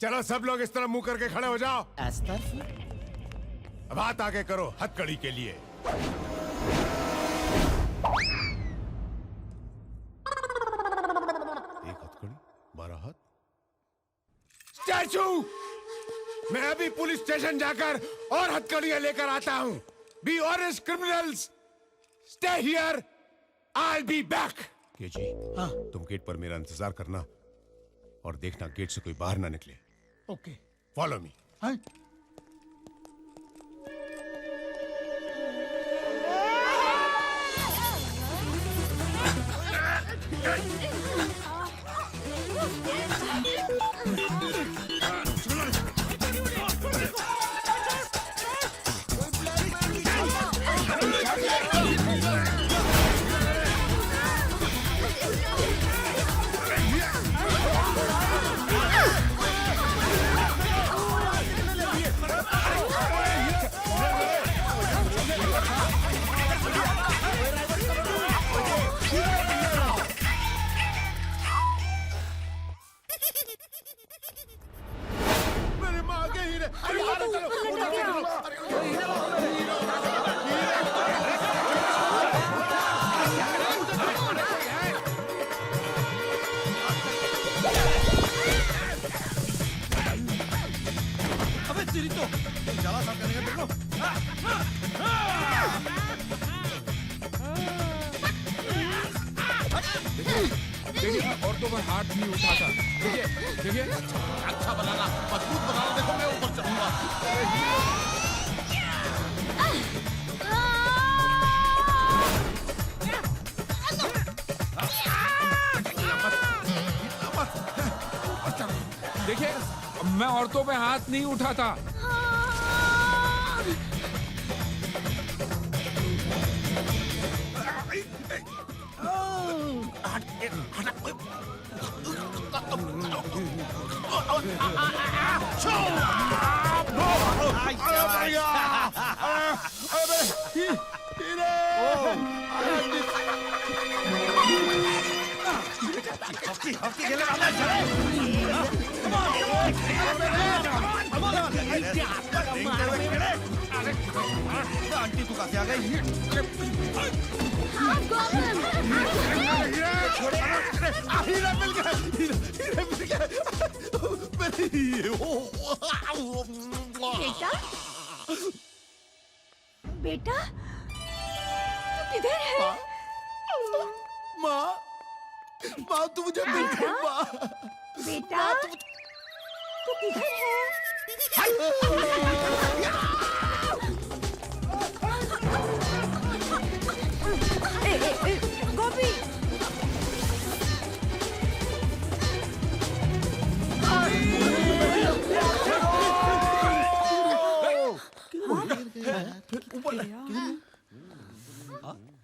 चलो सब लोग इस तरह मुंह करके खड़े हो जाओ। अब हाथ आगे करो हथकड़ी के लिए। एक हथकड़ी 12 हाथ। स्टैचू, मैं अभी पुलिस स्टेशन जाकर और हथकड़ियां लेकर आता हूं। Be honest criminals, stay here, I be back. KG, हाँ? तुम गेट पर मेरा इंतजार करना और देखना गेट से कोई बाहर ना निकले। Okay, follow me. हाँ? मेरे माँ के हीरे। अरे यार, चलो, अबे तेरी तो जाला साफ करने का देखो। देखिए औरतों पर हाथ नहीं उठाता। देखिए देखिए, अच्छा बनाना, मजबूत बनाना। देखो मैं ऊपर चढ़ूंगा। देखिए मैं औरतों पे हाथ नहीं उठाता। आंटी तू कैसे आ गई? हीरा मिल गया, हीरा मिल गया। बेटा, बेटा, तू किधर है? माँ, माँ तू मुझे मिल गई माँ। बेटा, तू किधर है? गोपी,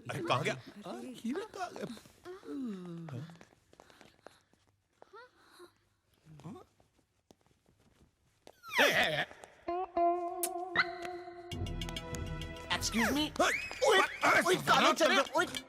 अरे कहाँ गया? हीरा कहाँ गया? Excuse me? Wait, कानून चल रहा। Wait.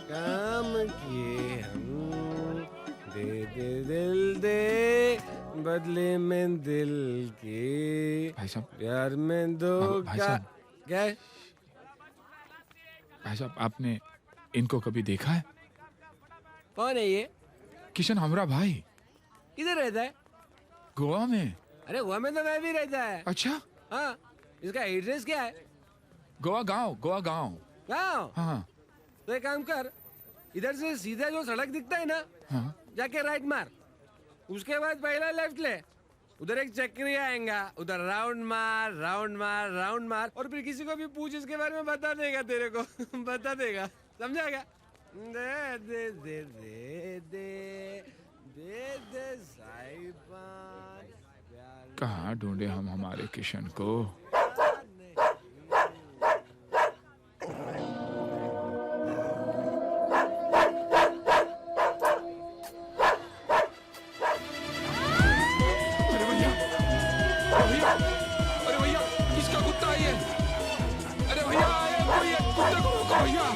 काम किए हम, दे दे दिल दे बदले में दिल के, भाई साहब, प्यार में दो भाई का साहब। क्या है? भाई साहब आपने इनको कभी देखा है? कौन है ये? किशन हमारा भाई, किधर रहता है? गोवा में। अरे गोवा में तो मैं भी रहता है। अच्छा, हाँ, इसका एड्रेस क्या है? गोवा गांव, गोवा गांव। गाँव? हाँ तो एक काम कर, इधर से सीधा जो सड़क दिखता है ना, हाँ। जाके राइट मार, उसके बाद पहला लेफ्ट ले, उधर एक चक्री आएगा, उधर राउंड मार राउंड मार राउंड मार, और फिर किसी को भी पूछ इसके बारे में बता देगा तेरे को। बता देगा, समझा क्या? दे दे दे दे दे दे दे साहिबान, प्यार कहाँ ढूंढे हम हमारे किशन को? अरे भैया, भैया, अरे भैया, किसका कुत्ता है ये? अरे भैया, कोई ये कुत्ते को रोको भैया।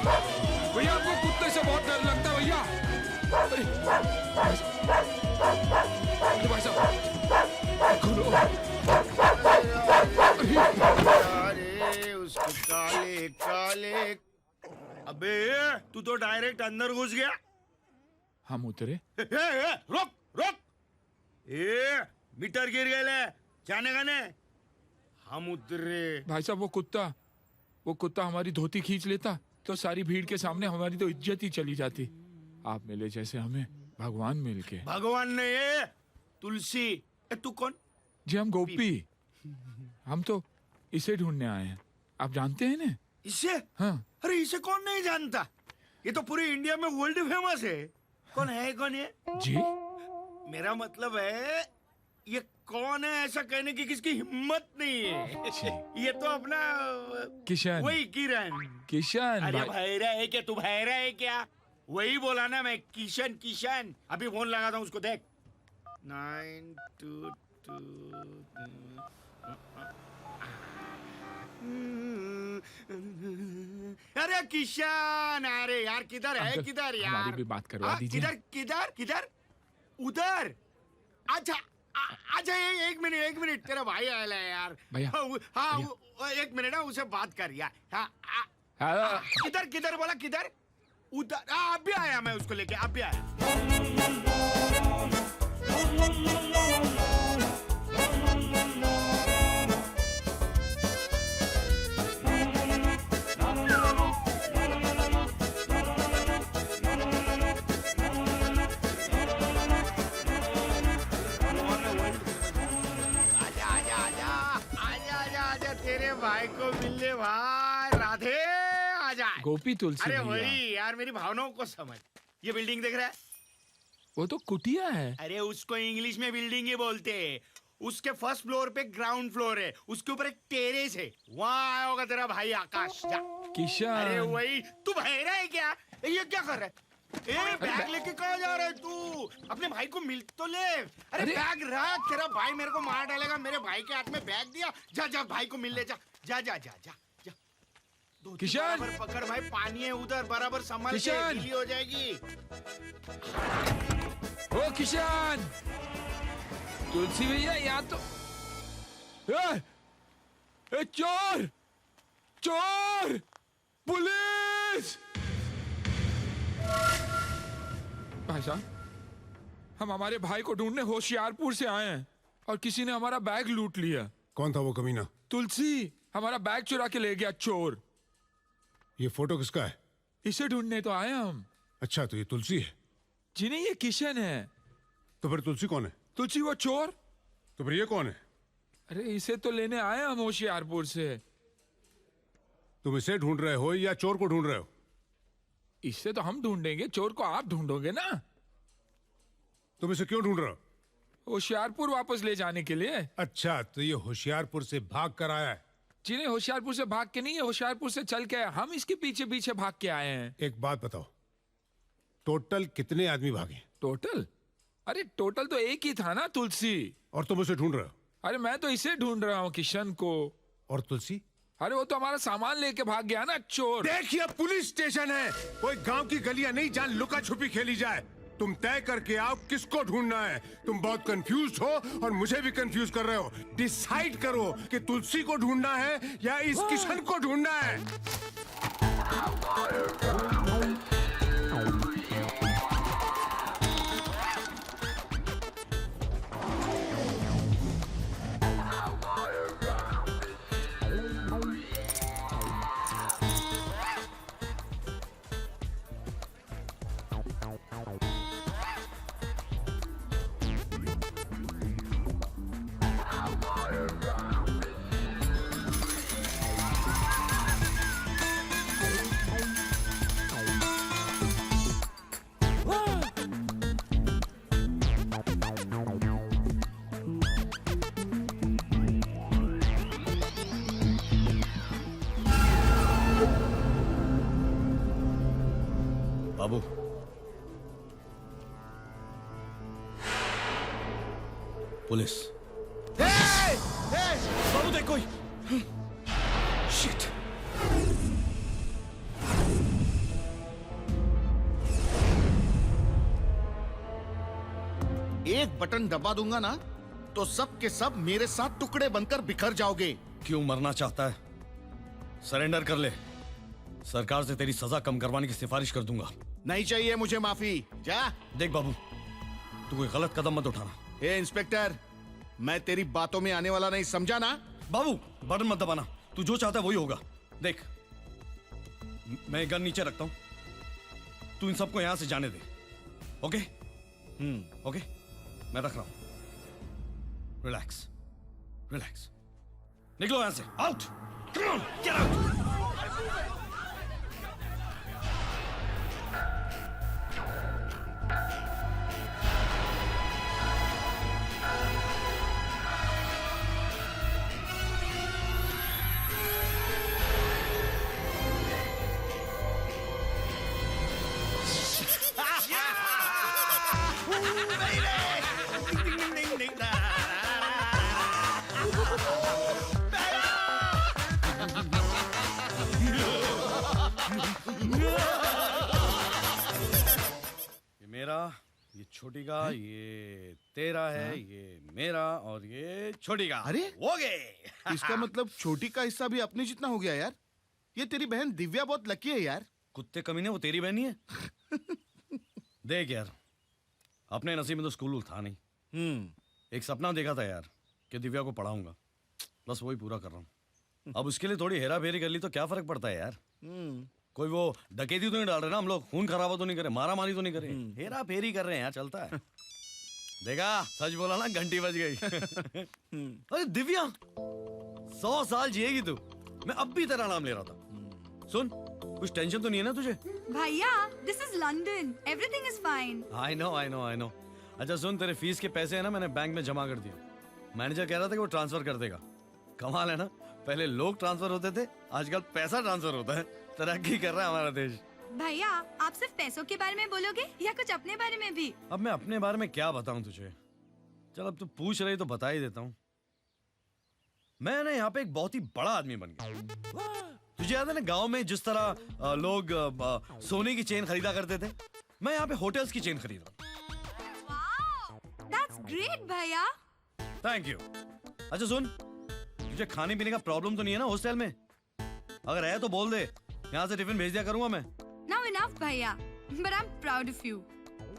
भैया आपको कुत्ते से बहुत डर लगता है भैया। अरे भाई साहब, खोलो। अरे उसको काले काले, अबे तू तो डायरेक्ट अंदर घुस गया। हम उतरे। रोक रोक, ए मीटर गिर गए, जाने का ने हम उतरे। भाई साहब वो कुत्ता हमारी धोती खींच लेता तो सारी भीड़ के सामने हमारी तो इज्जत ही चली जाती। आप मिले जैसे हमें भगवान मिल के। भगवान ने ये तुलसी, तू कौन? जी हम गोपी, हम तो इसे ढूंढने आए हैं। आप जानते हैं ना? इसे? हाँ। अरे इसे कौन नहीं जानता, ये तो पूरे इंडिया में वर्ल्ड फेमस है। कौन है कौन है? जी मेरा मतलब है ये कौन है ऐसा कहने की किसकी हिम्मत नहीं है। ये तो अपना किशन। वही किरण। किशन अरे भाई। भैरा है क्या तू? भैरा है क्या? वही बोला ना मैं, किशन किशन। अभी फोन लगाता हूँ उसको, देख। 922 अरे किशन, अरे यार किधर है? अंकल, किधर यार? हमारी भी बात करवा हाँ, दीजिए। किधर किधर किधर? उधर। अच्छा अच्छा, एक मिनट तेरा भाई आया है यार। भैया, हाँ एक मिनट ना, उसे बात कर यार। हाँ हाँ, किधर किधर बोला? किधर? उधर। अब भी आया मैं उसको लेके, अब भी आया। आजा आजा आजा आजा आजा आजा, तेरे भाई को मिलने भाई। राधे आजा। गोपी तुलसी अरे भैया। वही यार, मेरी भावनाओं को समझ। ये बिल्डिंग देख रहा है? वो तो कुटिया है। अरे उसको इंग्लिश में बिल्डिंग ही बोलते हैं। उसके फर्स्ट फ्लोर पे ग्राउंड फ्लोर है, उसके ऊपर एक टेरेस है, वहाँ आया होगा तेरा भाई आकाश। जा। किशन। अरे वही। तू बहरा है क्या? ये क्या कर रहा है? ए, बैग लेके कहाँ जा रहा है तू? अपने भाई को मिल तो ले। अरे बैग रख, तेरा भाई मेरे को मार डालेगा। मेरे भाई के हाथ में बैग दिया। जा जा भाई को मिल ले, जा जा जा जा जा, जा। किशन! बराबर पकड़ भाई, पानी है उधर, बराबर संभाल के, किशन! गीली हो जाएगी। ओ किशन, तुलसी भैया यहाँ तो ए, चोर चोर, पुलिस! भाई साहब, हम हमारे भाई को ढूंढने होशियारपुर से आए हैं और किसी ने हमारा बैग लूट लिया। कौन था वो कमीना? तुलसी हमारा बैग चुरा के ले गया चोर। ये फोटो किसका है? इसे ढूंढने तो आए हम। अच्छा, तो ये तुलसी है। जी नहीं, ये किशन है। तो फिर तुलसी कौन है? तुलसी वो चोर। तो फिर ये कौन है? अरे इसे तो लेने आए हम होशियारपुर से। तुम इसे ढूंढ रहे हो या चोर को ढूंढ रहे हो? इससे तो हम ढूंढेंगे, चोर को आप ढूंढोगे ना। तुम इसे क्यों ढूंढ रहे हो? होशियारपुर वापस ले जाने के लिए। अच्छा, तो ये होशियारपुर से भाग कर आया है। जी नहीं, होशियारपुर से भाग के नहीं है, होशियारपुर से चल के आए। हम इसके पीछे पीछे भाग के आए हैं। एक बात बताओ, टोटल कितने आदमी भागे? टोटल? अरे टोटल तो एक ही था ना, तुलसी। और तुम उसे ढूंढ रहे हो? अरे मैं तो इसे ढूंढ रहा हूँ, किशन को। और तुलसी? अरे वो तो हमारा सामान लेके भाग गया ना चोर। देखिए, पुलिस स्टेशन है, कोई गांव की गलियां नहीं जहां लुका छुपी खेली जाए। तुम तय करके आओ किसको ढूंढना है। तुम बहुत कंफ्यूज हो और मुझे भी कंफ्यूज कर रहे हो। डिसाइड करो कि तुलसी को ढूंढना है या इस किशन को ढूंढना है। बाबू, पुलिस। बाबू देख कोई। शिट। एक बटन दबा दूंगा ना तो सब के सब मेरे साथ टुकड़े बनकर बिखर जाओगे। क्यों मरना चाहता है? सरेंडर कर ले, सरकार से तेरी सजा कम करवाने की सिफारिश कर दूंगा। नहीं चाहिए मुझे माफी, जा। देख बाबू, तू कोई गलत कदम मत उठाना। ए इंस्पेक्टर, मैं तेरी बातों में आने वाला नहीं, समझा ना? बाबू बटन मत दबाना, तू जो चाहता है वही होगा। देख, मैं गन नीचे रखता हूं, तू इन सबको यहां से जाने दे। ओके? ओके, मैं रख रहा हूं। Relax, relax. निकलो यहां से, out. Come on, get out. ये छोटी का, ये तेरा है, ये मेरा और ये छोटी का। अरे हो गए। इसका मतलब छोटी का हिस्सा भी अपने जितना हो गया यार। ये तेरी बहन दिव्या बहुत लकी है यार। कुत्ते कमीने, वो तेरी बहन ही है। देख यार, अपने नसीब में तो स्कूल था नहीं। एक सपना देखा था यार कि दिव्या को पढ़ाऊंगा, बस वही पूरा कर रहा हूँ। अब उसके लिए थोड़ी हेरा फेरी कर ली तो क्या फर्क पड़ता है यार। कोई वो डकैती तो नहीं डाल रहे ना हम लोग, खून खराबा तो नहीं करे, मारा मारी तो नहीं करे, हेरा फेरी कर रहे हैं यार, चलता है। देखा, सच बोला ना, घंटी बज गई। अरे दिव्या, 100 साल जिएगी तू। मैं अब भी तेरा नाम ले रहा था। सुन, कुछ टेंशन तो नहीं है ना तुझे? भैया, this is London. Everything is fine. I know. अच्छा सुन, तेरे फीस के पैसे है ना, मैंने बैंक में जमा कर दिए। मैनेजर कह रहा था कि वो ट्रांसफर कर देगा। कमाल है ना, पहले लोग ट्रांसफर होते थे, आजकल पैसा ट्रांसफर होता है। तरक्की कर रहा है हमारा देश। भैया, आप सिर्फ पैसों के बारे में बोलोगे या कुछ अपने बारे में भी? अब मैं अपने बारे में क्या बताऊं तुझे? चल अब तू पूछ रही तो बता ही देता हूँ। मैं ना यहाँ पे एक बहुत ही बड़ा आदमी बन गया। तुझे याद है ना, गांव में जिस तरह लोग सोने की चेन खरीदा करते थे, मैं यहाँ पे होटल्स की चेन खरीद रहा हूँ। Wow, that's great भैया। Thank you. अच्छा सुन, तुझे खाने पीने का प्रॉब्लम तो नहीं है ना हॉस्टल में? अगर है तो बोल दे, यहाँ से टिफिन भेज दिया करूंगा मैं। Now enough भैया, but I'm proud of you.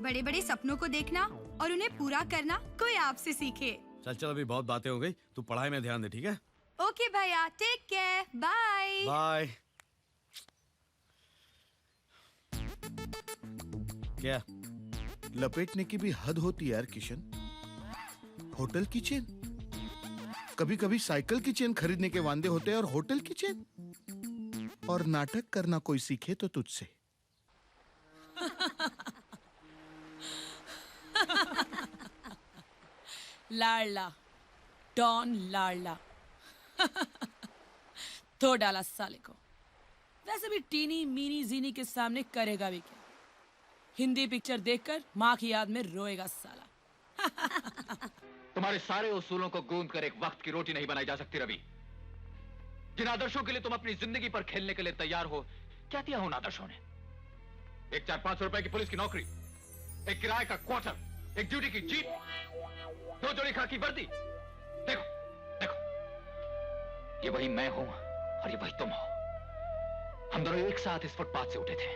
बड़े-बड़े सपनों को देखना और उन्हें पूरा करना कोई आपसे सीखे। चल अभी बहुत बातें हो गई, तू पढ़ाई में ध्यान दे, ठीक है? ओके भैया, टेक केयर, बाय। बाय। क्या? लपेटने की भी हद होती है यार किशन। होटल की चेन, कभी कभी साइकिल की चेन खरीदने के वांदे होते हैं, और होटल की चेन। और नाटक करना कोई सीखे तो तुझसे। लाडला, डॉन लाडला। तो डाला साले को। वैसे भी टीनी मीनी जीनी के सामने करेगा भी क्या? हिंदी पिक्चर देखकर माँ की याद में रोएगा साला। तुम्हारे सारे उसूलों को गूंद कर एक वक्त की रोटी नहीं बनाई जा सकती रवि। जिन आदर्शों के लिए तुम अपनी जिंदगी पर खेलने के लिए तैयार हो, क्या दिया उन आदर्शों ने? एक 400-500 रुपए की पुलिस की नौकरी, एक किराए का क्वार्टर, एक ड्यूटी की जीप, 2 जोड़ी खाकी वर्दी। देखो देखो, ये वही मैं हूं और ये वही तुम हो। हम दोनों एक साथ इस फुटपाथ से उठे थे,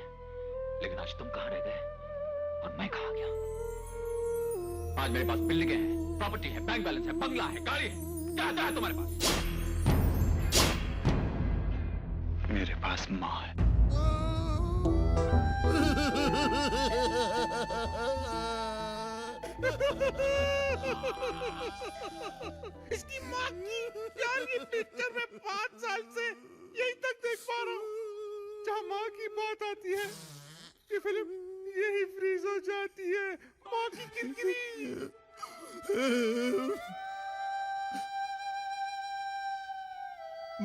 लेकिन आज तुम कहां रह गए और मैं कहां गया? आज मेरे पास बिल्डिंगें हैं, प्रॉपर्टी है, बैंक बैलेंस है, बंगला है, गाड़ी है। क्या है तुम्हारे पास? मेरे पास मां है। इसकी माँ की यार, ये पिक्चर मैं 5 साल से यहीं तक देख पा रहा हूँ। जहाँ माँ की बात आती है, ये फिल्म यही फ्रीज हो जाती है। माँ की किरकिरी।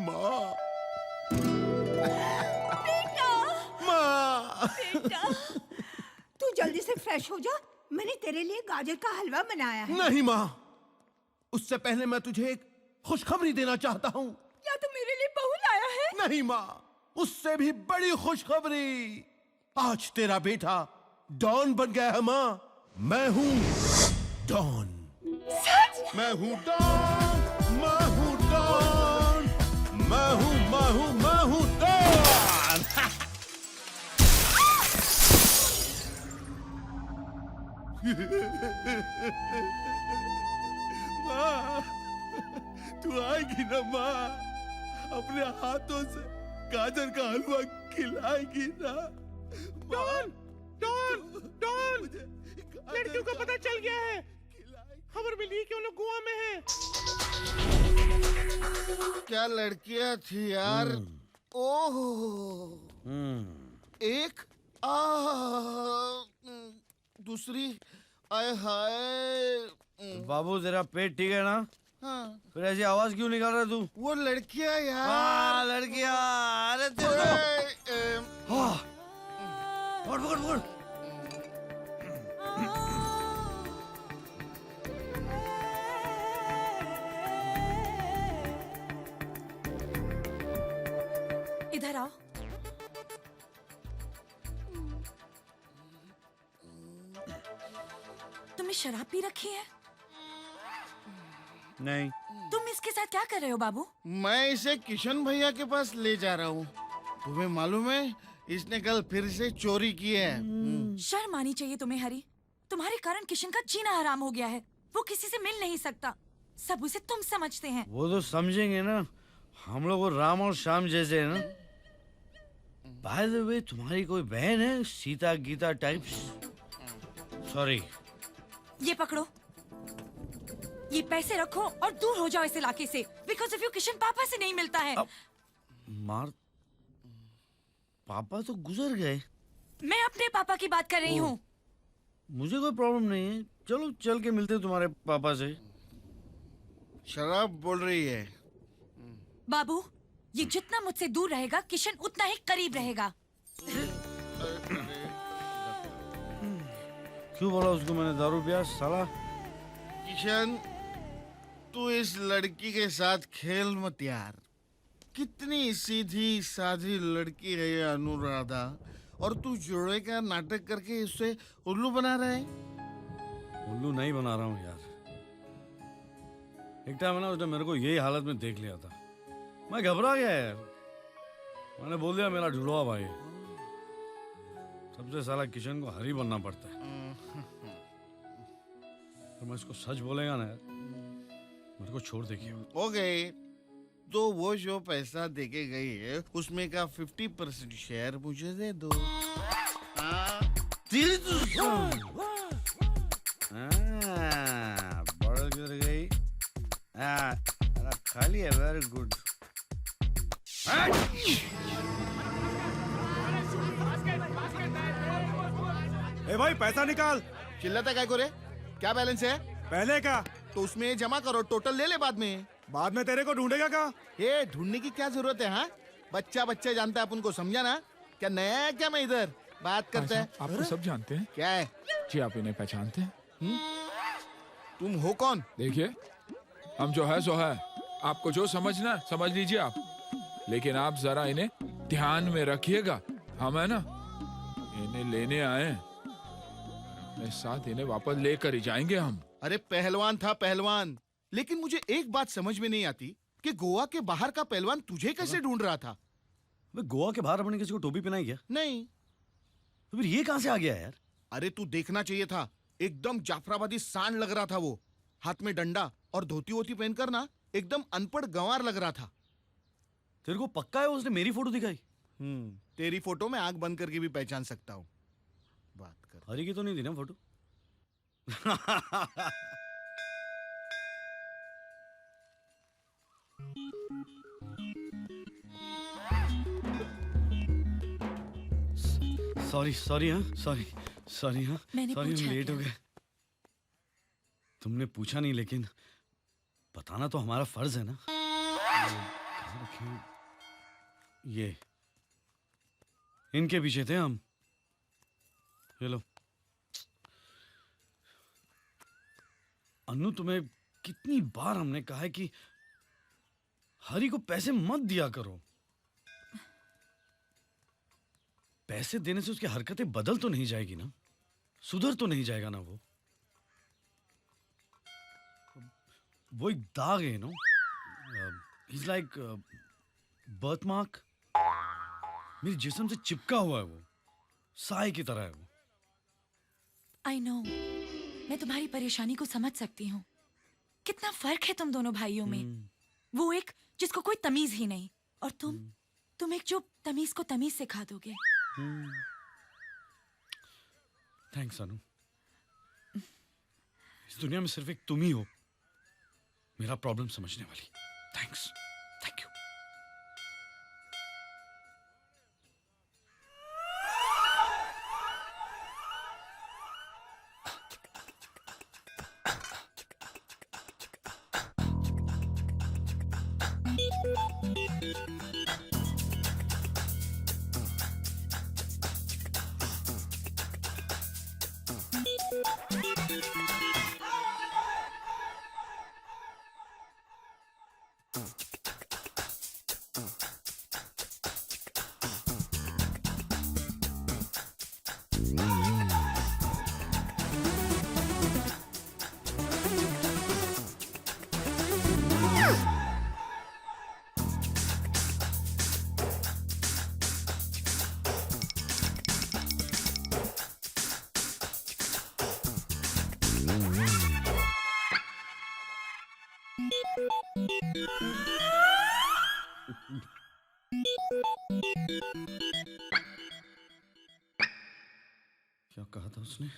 माँ, बेटा, तू जल्दी से फ्रेश हो जा। मैंने तेरे लिए गाजर का हलवा बनाया है। नहीं माँ, उससे पहले मैं तुझे एक खुशखबरी देना चाहता हूँ। क्या तू मेरे लिए बहू लाया है? नहीं माँ, उससे भी बड़ी खुशखबरी। आज तेरा बेटा डॉन बन गया है माँ। मैं हूँ डॉन। सच? मैं हूँ डॉन, मैं हूँ डॉन, मैं हूँ डॉन। माँ, तू आएगी ना माँ? अपने हाथों से गाजर का हलवा खिलाएगी ना? डॉन, डॉन, डॉन, लड़कियों को पता चल गया है। खबर मिली कि वो लोग गोवा में हैं। क्या लड़कियां थी यार। ओह, एक दूसरी आए हाय। बाबू तेरा पेट ठीक है ना? हाँ, फिर ऐसी आवाज क्यों निकाल रहा है तू? वो लड़कियां यार। हाँ लड़कियां, अरे हाँ, पकड़ पकड़ पकड़। इधर आओ। तुमने शराब पी रखी है? नहीं। तुम इसके साथ क्या कर रहे हो बाबू? मैं इसे किशन भैया के पास ले जा रहा हूँ। तुम्हें मालूम है, इसने कल फिर से चोरी की है। शर्म आनी चाहिए तुम्हें हरी। तुम्हारे कारण किशन का जीना हराम हो गया है। वो किसी से मिल नहीं सकता। सब उसे तुम समझते हैं। वो तो समझेंगे ना, हम लोग वो राम और श्याम जैसे है ना। बाय द वे, तुम्हारी कोई बहन है सीता गीता टाइप्स? सॉरी। ये पकड़ो, ये पैसे रखो और दूर हो जाओ इस इलाके से। बिकॉज ऑफ यू किशन पापा से नहीं मिलता है। मार पापा तो गुजर गए। मैं अपने पापा की बात कर रही हूँ। मुझे कोई प्रॉब्लम नहीं है, चलो चल के मिलते हैं तुम्हारे पापा से। शराब बोल रही है। बाबू, ये जितना मुझसे दूर रहेगा किशन उतना ही करीब रहेगा। क्यों बोला उसको मैंने दारू पिया साला? किशन, तू इस लड़की के साथ खेल मत यार। कितनी सीधी साधी लड़की है ये अनुराधा, और तू जोड़े का नाटक करके उससे उल्लू बना रहा है। उल्लू नहीं बना रहा हूँ यार। एक टाइम है ना, उसने मेरे को यही हालत में देख लिया था, मैं घबरा गया यार। मैंने बोल दिया मेरा जुड़वा भाई है। सबसे साला किशन को हरी बनना पड़ता है। तो मैं इसको सच बोलेगा ना यार, मेरे को छोड़ देखिए। ओके, तो वो जो पैसा देके गई है उसमें का 50% शेयर मुझे दे दो। तेरी तो बॉटल किधर गई? खाली है, वेरी गुड। ए भाई पैसा निकाल। चिल्लाता काय को रे? क्या बैलेंस है? पहले का तो उसमें जमा करो, टोटल ले ले बाद में। बाद में तेरे को ढूंढेगा का? ये ढूंढने की क्या जरूरत है? हाँ, बच्चा बच्चा जानता है अपन को, समझा ना? क्या नया है क्या? मैं इधर बात करता है। आप तो सब जानते हैं। क्या है? जी आप इन्हें पहचानते हैं? तुम हो कौन? देखिए, हम जो है सो है। आपको जो समझना है समझ लीजिए आप, लेकिन आप जरा इन्हें ध्यान में रखिएगा। हम है ना, इन्हें लेने आए हैं, अपने साथ इन्हें वापस लेकर ही जाएंगे हम। अरे पहलवान था पहलवान, लेकिन मुझे एक बात समझ में नहीं आती कि गोवा के बाहर का पहलवान तुझे कैसे ढूंढ रहा था? गोवा के बाहर अपने किसी को टोपी पहनाई क्या? नहीं। तो फिर ये कहां से आ गया यार? अरे तू देखना चाहिए था, एकदम जाफराबादी सांड लग रहा था वो। हाथ में डंडा और धोती वोती पहनकर ना एकदम अनपढ़ गंवार लग रहा था। तेरे को पक्का है उसने मेरी फोटो दिखाई? तेरी फोटो में आंख बंद करके भी पहचान सकता हूँ। बात कर। हरी की तो नहीं थी ना फोटो? सॉरी हाँ, सॉरी हाँ, मैंने सॉरी हम पूछा लेट हो क्या? गए। तुमने पूछा नहीं, लेकिन बताना तो हमारा फर्ज है ना। कहाँ रखे हैं? ये इनके पीछे थे हम। ये लो। अन्नू, तुम्हें कितनी बार हमने कहा है कि हरी को पैसे मत दिया करो। पैसे देने से उसकी हरकतें बदल तो नहीं जाएगी ना, सुधर तो नहीं जाएगा ना वो एक दाग है no, is like birthmark. मेरे जिस्म से चिपका हुआ है वो, साए की तरह है वो। आई नो, मैं तुम्हारी परेशानी को समझ सकती हूँ। कितना फर्क है तुम दोनों भाइयों में। वो एक जिसको कोई तमीज ही नहीं, और तुम एक जो तमीज को तमीज सिखा दोगे। थैंक्स अनु। इस दुनिया में सिर्फ एक तुम ही हो मेरा प्रॉब्लम समझने वाली। Thanks, thank you. क्या कहा था उसने?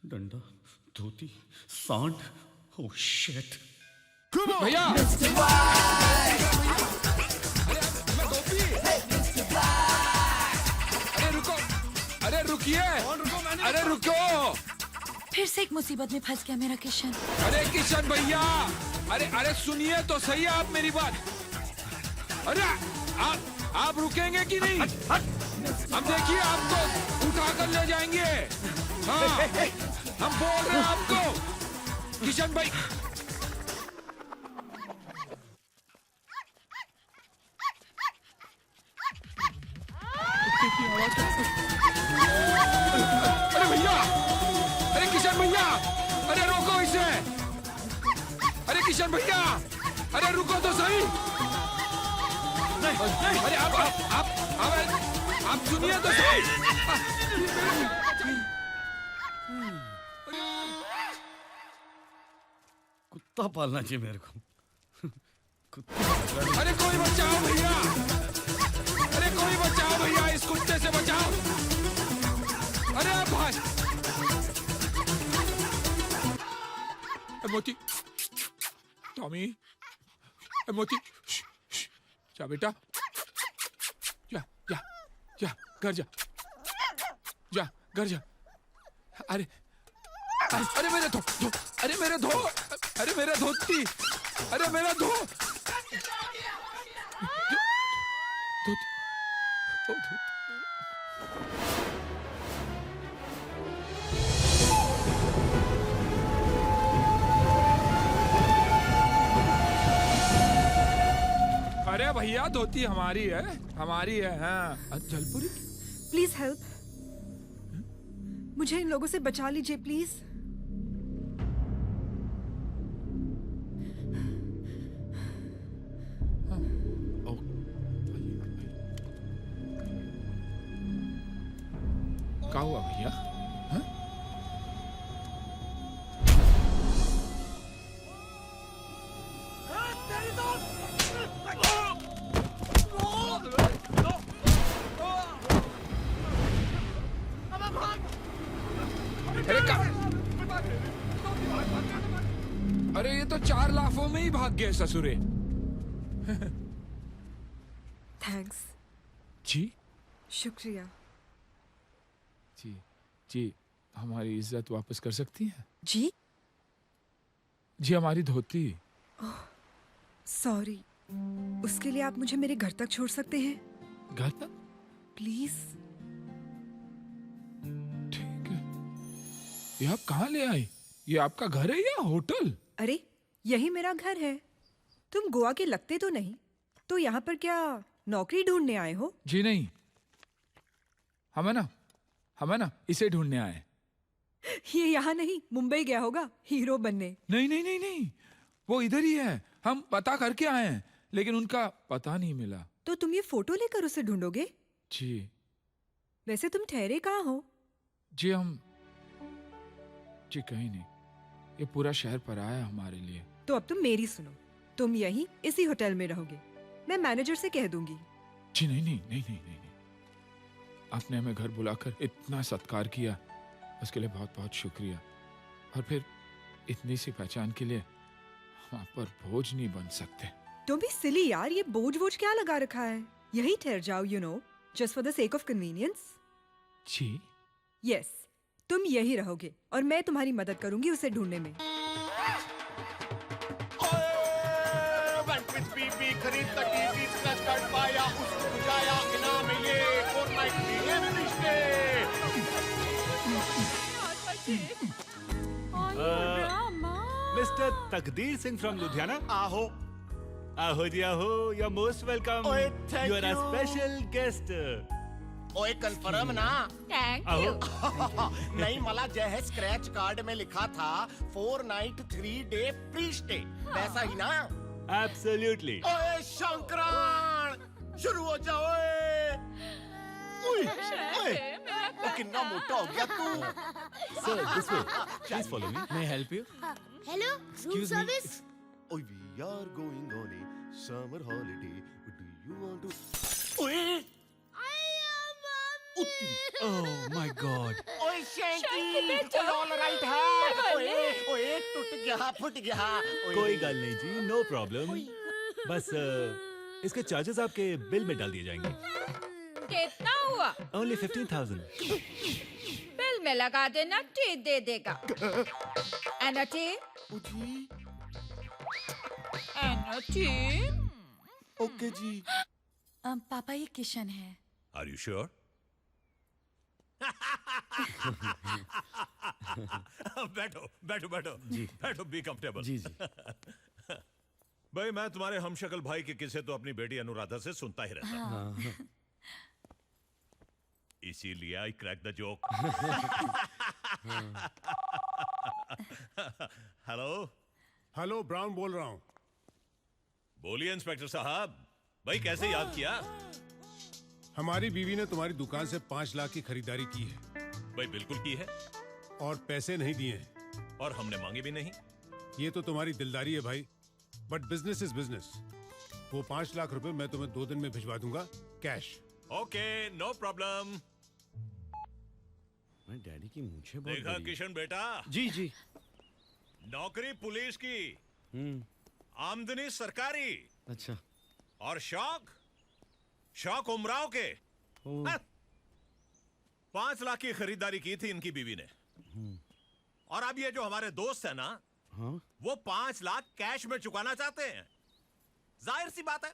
डंडा, धोती, सांड। Oh shit. भैया रुकिए। अरे रुको। फिर से एक मुसीबत में फंस गया मेरा किशन। अरे किशन भैया, अरे सुनिए तो सही आप मेरी बात। अरे आप रुकेंगे कि नहीं? हम देखिए आपको उठा कर ले जाएंगे। हाँ, हम बोल रहे हैं आपको किशन भाई। अरे भैया, अरे किशन भैया, अरे रोको इसे। अरे किशन भैया, अरे रुको तो सही। अरे आप सुनिए तो सही। कुत्ता पालना चाहिए मेरे को। अरे कोई बचाओ भैया, अरे कोई बचाओ भैया, इस कुत्ते से बचाओ। अरे आप भाई मोती, टॉमी, मोती, जा बेटा, जा जा जा घर जा, जा घर जा। अरे मेरे धो, अरे मेरे धो, अरे मेरे धोती, अरे मेरा धो, अरे भैया धोती हमारी है। हाँ जलपुरी, प्लीज हेल्प, मुझे इन लोगों से बचा लीजिए प्लीज। क्या हुआ भैया? हाँ? अरे ये तो 4 लाफों में ही भाग गए ससुरे। थैंक्स। जी शुक्रिया। जी हमारी इज्जत वापस कर सकती हैं? जी हमारी धोती। सॉरी, उसके लिए आप मुझे मेरे घर तक छोड़ सकते हैं? घर तक? प्लीज। ठीक है। ये आप कहाँ ले आई? ये आपका घर है या होटल? अरे यही मेरा घर है। तुम गोवा के लगते तो नहीं, तो यहाँ पर क्या नौकरी ढूंढने आए हो? जी नहीं, हम है ना इसे ढूंढने आए। ये यहाँ नहीं, मुंबई गया होगा हीरो बनने। नहीं, वो इधर ही है। हम पता करके आए हैं, लेकिन उनका पता नहीं मिला। तो तुम ये फोटो लेकर उसे ढूंढोगे? जी। वैसे तुम ठहरे कहाँ हो? जी कहीं नहीं, ये पूरा शहर पराया है हमारे लिए। तो अब तुम मेरी सुनो, तुम यहीं इसी होटल में रहोगे। मैं मैनेजर से कह दूंगी। जी नहीं, आपने हमें घर बुलाकर इतना सत्कार किया, उसके लिए बहुत बहुत शुक्रिया। और फिर इतनी सी पहचान के लिए हम आप पर बोझ नहीं बन सकते। तुम भी सिली यार, ये बोझ क्या लगा रखा है? यही ठहर जाओ, just for the sake of convenience. जी यस, तुम यही रहोगे और मैं तुम्हारी मदद करूंगी उसे ढूंढने में। खरीद का टीवी स्क्रैच कार्ड पाया, उसको बुझाया, इनाम मिले 4 नाइट मिस्टर तकदीर सिंह फ्रॉम लुधियाना। आहो जी आहो, you are most welcome. You are a special guest. ओए कन्फर्म ना? Thank you. नहीं, मला जे है स्क्रैच कार्ड में लिखा था 4 नाइट 3 डे फ्री स्टे, वैसा ही ना? एब्सोल्युटली। ओए शंकरान, शुरू हो जाओ। कितना मोटा हो गया तू। Sir this way, please follow me. May I help you? Hello, room service. Oh, we are going on a summer holiday. Do you want to? ओए, Oh my God. ओए शैंकी, ऑल राइट है? ओए टूट गया, फुट गया। कोई गल नहीं जी, नो प्रॉब्लम। बस इसके चार्जेस आपके बिल में डाल दिए जाएंगे। कितना हुआ? हुआ? Only 15,000. बिल में लगा देना, टी दे देगा। एना टी? एना टी? ओके जी। पापा ये किशन है। Are you sure? बैठो बैठो बैठो जी। बैठो बी कंफर्टेबल जी जी। भाई मैं तुम्हारे हमशक्ल भाई के किस्से तो अपनी बेटी अनुराधा से सुनता ही रहता हाँ। इसीलिए I crack the joke hello hello brown बोल रहा हूँ। बोलिए इंस्पेक्टर साहब, भाई कैसे याद किया? हमारी बीवी ने तुम्हारी दुकान से 5 लाख की खरीदारी की है भाई बिल्कुल की है, और पैसे नहीं दिए हैं। और हमने मांगे भी नहीं। ये तो तुम्हारी दिलदारी है भाई, बट बिजनेस इज बिजनेस। वो 5 लाख रुपए मैं तुम्हें 2 दिन में भिजवा दूंगा, कैश। Okay no problem. मैं डैडी की मूंछें बहुत देखा बड़ी है। किशन बेटा, जी जी। नौकरी पुलिस की, हम्म। आमदनी सरकारी, अच्छा। और शौक उमराव के। ओ। 5 लाख की खरीदारी की थी इनकी बीवी ने। और अब ये जो हमारे दोस्त है ना, हाँ? वो 5 लाख कैश में चुकाना चाहते हैं। जाहिर सी बात है,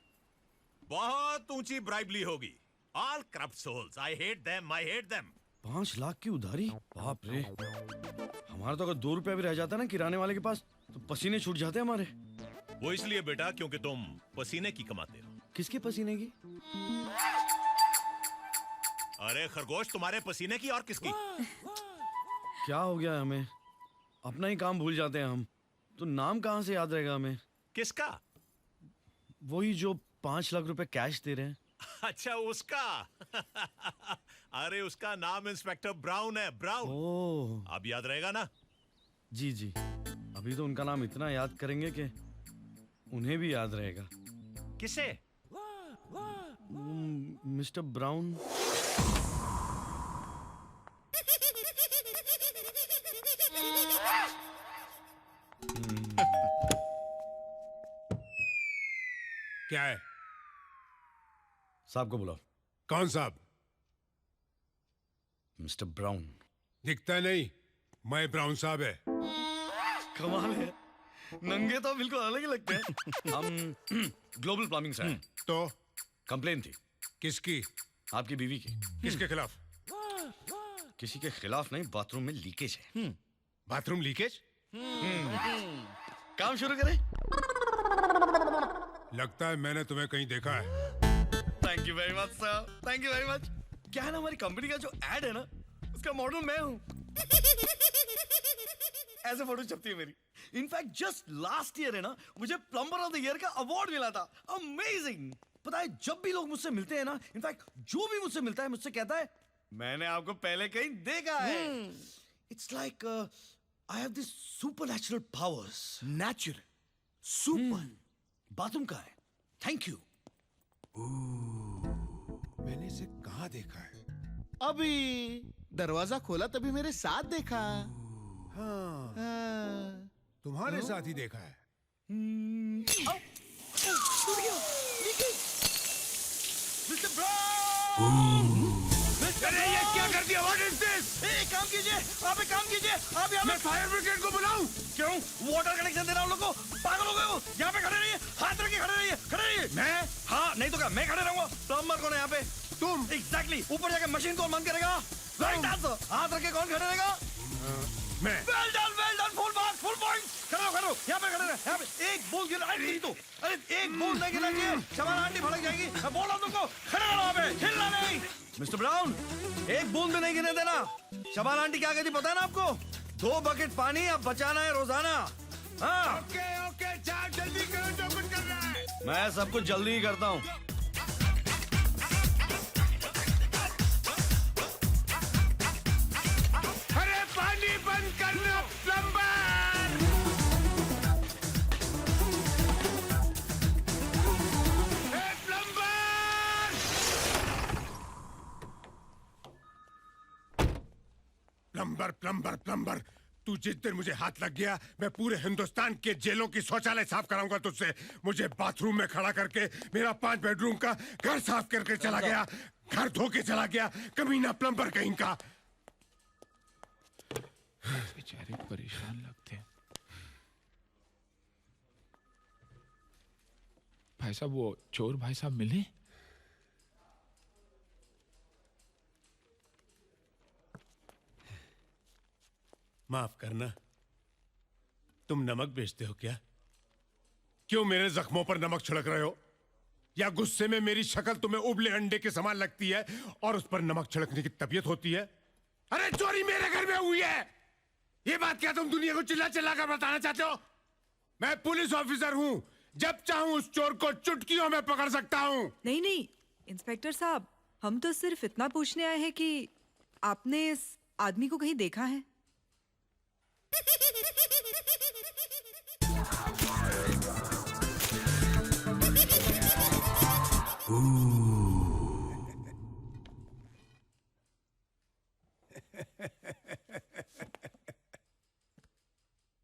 बहुत ऊंची ब्राइबली होगी। All corrupt souls, I hate them, I hate them. 5 lakh की उधारी, बाप रे। हमारा तो अगर 2 रुपया भी रह जाता ना किराने वाले के पास, तो पसीने छूट जाते हमारे। वो इसलिए बेटा क्योंकि तुम पसीने की कमाते हो। किसके पसीने की? अरे खरगोश, तुम्हारे पसीने की और किसकी? क्या हो गया हमें? अपना ही काम भूल जाते हैं हम। तो नाम कहाँ से याद रहेगा हमें? किसका? वही जो 5 लाख रुपए कैश दे रहे हैं। अच्छा उसका। अरे उसका नाम इंस्पेक्टर ब्राउन है, ब्राउन। ओह। अब याद रहेगा ना? जी जी। अभी तो उनका नाम इतना याद करेंगे कि उन्हें भी याद रहेगा। किसे? Mister brown. क्या है? साहब को बुलाओ। कौन साहब? Mister brown. दिखता नहीं, मैं ब्राउन साहब है। कमाल है, नंगे तो बिल्कुल अलग ही लगते हैं। हम ग्लोबल प्लम्बिंग से हैं। तो कंप्लेन थी। किसकी? आपकी बीवी की। किसके खिलाफ? किसी के खिलाफ नहीं, बाथरूम में लीकेज है। Bathroom leakage? काम शुरू करें? लगता है मैंने तुम्हें कहीं देखा है। Thank you very much sir, thank you very much. क्या है ना, हमारी कंपनी का जो एड है ना, उसका मॉडल मैं हूँ। ऐसे फोटो छपती है मेरी। इनफैक्ट जस्ट लास्ट ईयर है ना, मुझे प्लम्बर ऑफ द ईयर का अवार्ड मिला था। अमेजिंग। पता है, जब भी लोग मुझसे मिलते हैं ना, इनफैक्ट जो भी मुझसे मिलता है मुझसे कहता है मैंने आपको पहले कहीं देखा है। It's like I have this supernatural powers. Natural super. Bathroom का है। Thank you. मैंने इसे कहाँ देखा है? अभी दरवाजा खोला तभी मेरे साथ देखा। हाँ, हाँ। तुम्हारे साथ ही देखा है। Mister brown! अरे ये क्या कर दिया? What is this? एक काम कीजिए, आप एक काम कीजिए, आप यहाँ मैं फायर ब्रिगेड को बुलाऊं? क्यों? वाटर कनेक्शन दे रहा हूँ लोगों को। पागल हो गए हो? यहाँ पे खड़े रहिए, हाथ रख के खड़े रहिए, खड़े रहिए। मैं? हाँ, नहीं तो क्या, मैं खड़े रहूंगा। प्लम्बर कौन है यहाँ पे? तुम? एग्जैक्टली। ऊपर जाके मशीन कौन बंद करेगा? Right answer. हाथ रख के कौन खड़े रहेगा? मैं। Well done, full marks, full point. खड़े रहो, यहाँ पे खड़े रहे, यहाँ पे। एक बॉल गिरा, अरे तो, अरे एक बॉल नहीं गिरा चाहिए, शबाना आंटी भड़क जाएगी। मैं बोल रहा हूँ तुमको, खड़े रहो यहाँ पे, हिलना नहीं। मिस्टर ब्राउन, एक बूंद भी नहीं गिरने देना। शबाना आंटी क्या कहती पता है ना आपको? 2 बकेट पानी अब बचाना है रोजाना। हाँ। ओके ओके, जा जल्दी करो जो कुछ कर रहा है। मैं सब कुछ जल्दी ही करता हूँ। अरे पानी बंद करना प्लम्बर! प्लम्बर प्लम्बर प्लम्बर, तू जिस दिन मुझे हाथ लग गया, मैं पूरे हिंदुस्तान के जेलों की शौचालय साफ कराऊंगा तुझसे। मुझे बाथरूम में खड़ा करके मेरा 5 बेडरूम का घर साफ करके चला गया। घर धो के चला गया कमीना प्लम्बर कहीं का। बेचारे परेशान लगते हैं। भाई साहब वो चोर भाई साहब मिले? माफ करना, तुम नमक बेचते हो क्या? क्यों मेरे जख्मों पर नमक छिड़क रहे हो? या गुस्से में मेरी शक्ल तुम्हें उबले अंडे के समान लगती है और उस पर नमक छिड़कने की तबीयत होती है? अरे चोरी मेरे घर में हुई है, ये बात क्या तुम दुनिया को चिल्ला चिल्ला कर बताना चाहते हो? मैं पुलिस ऑफिसर हूं, जब चाहूं उस चोर को चुटकियों में पकड़ सकता हूं। नहीं नहीं इंस्पेक्टर साहब, हम तो सिर्फ इतना पूछने आए हैं कि आपने इस आदमी को कहीं देखा है?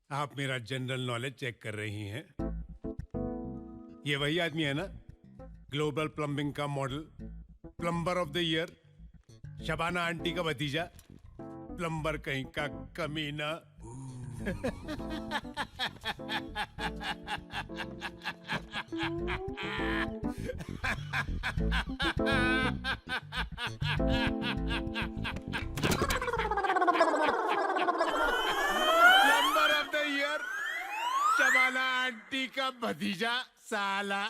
आप मेरा जनरल नॉलेज चेक कर रही हैं? ये वही आदमी है ना, ग्लोबल प्लम्बिंग का model, plumber of the year, Shabana aunty का भतीजा, प्लम्बर कहीं का कमीना। Plumber of the year, Shabana aunty का भतीजा साला।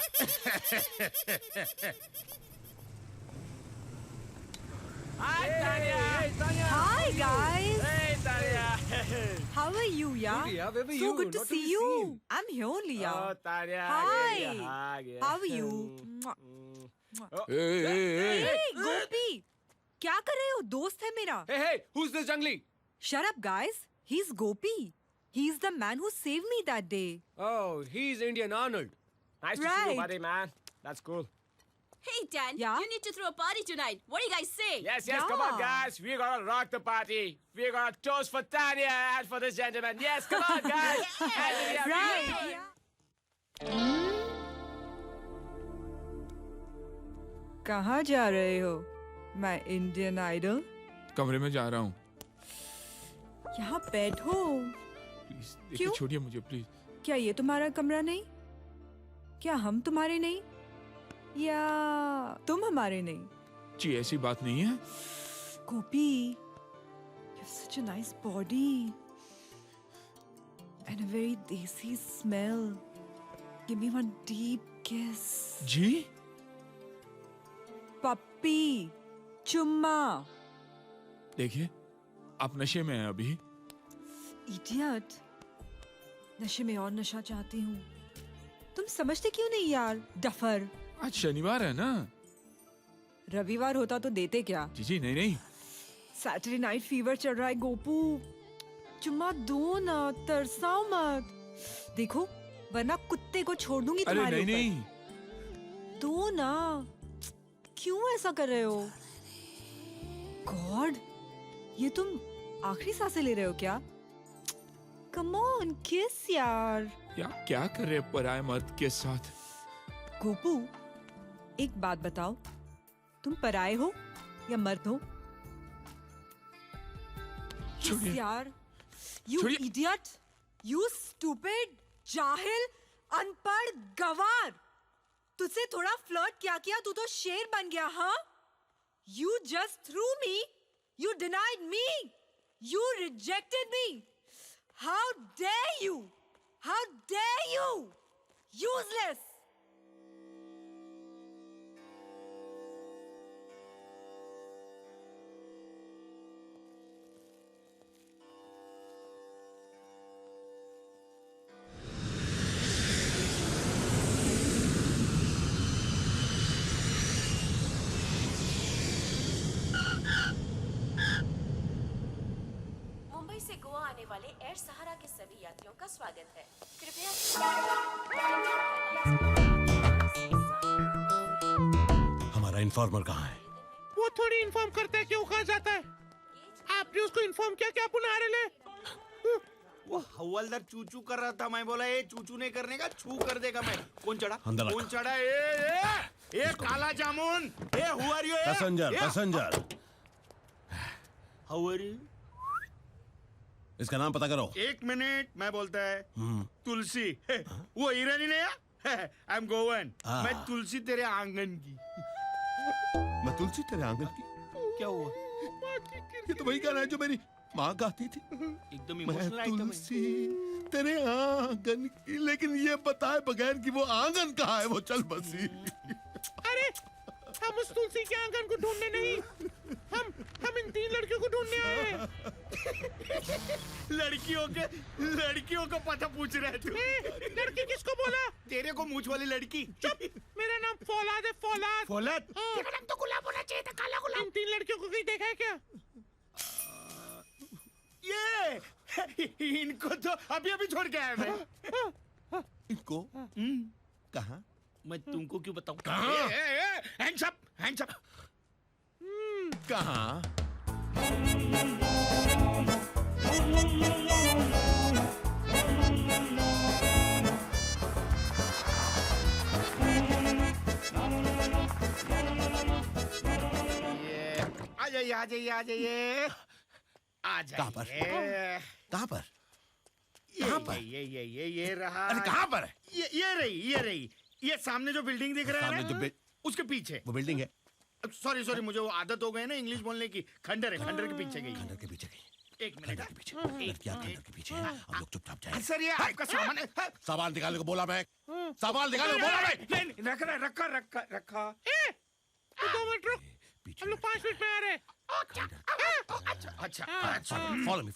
Hi guys. Hey Tanya. How are you, yeah? Good, yeah. Where were So you? good to Not see be you. seen. I'm here only, yeah. Oh Tanya. Hi. Yeah. How are you? Hey, Hey, गोपी, क्या कर रहे हो? दोस्त है मेरा. hey, who's this jungly? Shut up, guys. He's Gopi. He's the man who saved me that day. Oh, he's Indian Arnold. Nice to see Right. you, buddy, man. That's cool. Hey, Dan. Yeah? You need to throw a party tonight. What do you guys say? Yes, come on, guys. We're gonna rock the party. We're gonna toast for Tanya and for this gentleman. Yes, come on, guys. Right. कहाँ जा रहे हो? मैं Indian idol. कमरे में जा रहा हूँ। यहाँ बैठो. प्लीज क्यों? देखिए, छोड़िए मुझे प्लीज। क्या ये तुम्हारा कमरा नहीं? क्या हम तुम्हारे नहीं? या तुम हमारे नहीं? जी ऐसी बात नहीं है। गोपी, you have such a nice body and a very desi smell. Give me one deep kiss. जी? पप्पी, चुम्मा. देखिए, आप नशे में हैं अभी। Idiot. नशे में और नशा चाहती हूँ. तुम समझते क्यों नहीं यार, डफर. आज शनिवार है ना? रविवार होता तो देते क्या? जी नहीं नहीं। सैटरडे नाइट फीवर चल रहा है गोपू. चुम्मा दो ना, तरसाओ मत. देखो, वरना कुत्ते को छोड़ दूंगी अरे तुम्हारे नहीं ऊपर. नहीं। दो ना. क्यों ऐसा कर रहे हो? गॉड, ये तुम आखिरी सांसें ले रहे हो क्या? कम ऑन, किस यार. क्या कर रहे हैं पराये मर्द के साथ? गोपू, एक बात बताओ, तुम पराये हो या मर्द हो? किस यार. यू इडियट, यू स्टूपिड, जाहिल, अनपढ़ गवार. तुझसे थोड़ा फ्लर्ट किया तू तो शेर बन गया. हाँ, you just threw me, you denied me, you rejected me. How dare you, how dare you, useless. Mumbai से गोवा आने वाले एयर सहारा के सभी यात्रियों का स्वागत है. कृपया हमारा इन्फॉर्मर कहाँ है? वो थोड़ी इन्फॉर्म करता है क्यों कहाँ जाता है. आपने उसको इन्फॉर्म किया क्या पुनः आ रहे? वो हवलदार चूचू कर रहा था, मैं बोला ये चूचू नहीं करने का, छू कर देगा मैं. कौन चढ़ा? अंदर कौन चढ़ा? ए ए काला जामुन, ए who are you? Passenger Yeah. Passenger, how are you? इसका नाम पता करो। एक मिनट, मैं बोलता है तुलसी। वो ईरानी नहीं है? I am Goan. मैं तुलसी तेरे आंगन की। मैं तुलसी तेरे आंगन की? क्या हुआ? ये तो वही गाना है जो मेरी माँ गाती थी। एकदम मैं इमोशनल आइटम है। तुलसी तेरे आंगन की, लेकिन ये बताए बगैर कि वो आंगन कहाँ है, वो चल बसी। अरे हम उस तुलसी के आंगन को ढूंढने नहीं, हम इन 3 लड़कियों को ढूंढने आए हैं। लड़कियों को पता पूछ रहे तू? लड़की किसको बोला? तेरे को मूंछ वाली लड़की। चुप, मेरा नाम फौलाद है, फौलाद। फौलाद? तेरा नाम तो गुलाब होना चाहिए था, काला गुलाब। इन 3 लड़कियों को कहीं देखा है क्या? ये इनको तो अभी छोड़ के आया मैं। इनको कहाँ? मैं तुमको क्यों बताऊं? कहाँ? Hands up, hands up. कहाँ? आ जाइए, आ जाइए, आ जाइए, आ जाइए। कहाँ पर? कहाँ पर? कहाँ पर? ये रहा। अरे कहाँ पर है? ये रही। ये सामने जो बिल्डिंग दिख रहा है सामने ना, जो उसके पीछे। वो बिल्डिंग है। सॉरी, मुझे वो आदत हो गई ना इंग्लिश बोलने की। खंडर है, खंडर के पीछे गई। खंडर के पीछे गई। एक मिनट। खंडर के पीछे। लड़कियाँ खंडर के पीछे हैं। हम लोग चुपचाप जाएं। सर, ये आपका सामान है। सामान निकालने को बोला मैं। सामान निकालने को बोला मैं। नहीं, रखा। 2 मिनट रुक, हम लोग 5 मिनट में आ रहे हैं। अच्छा। Follow me.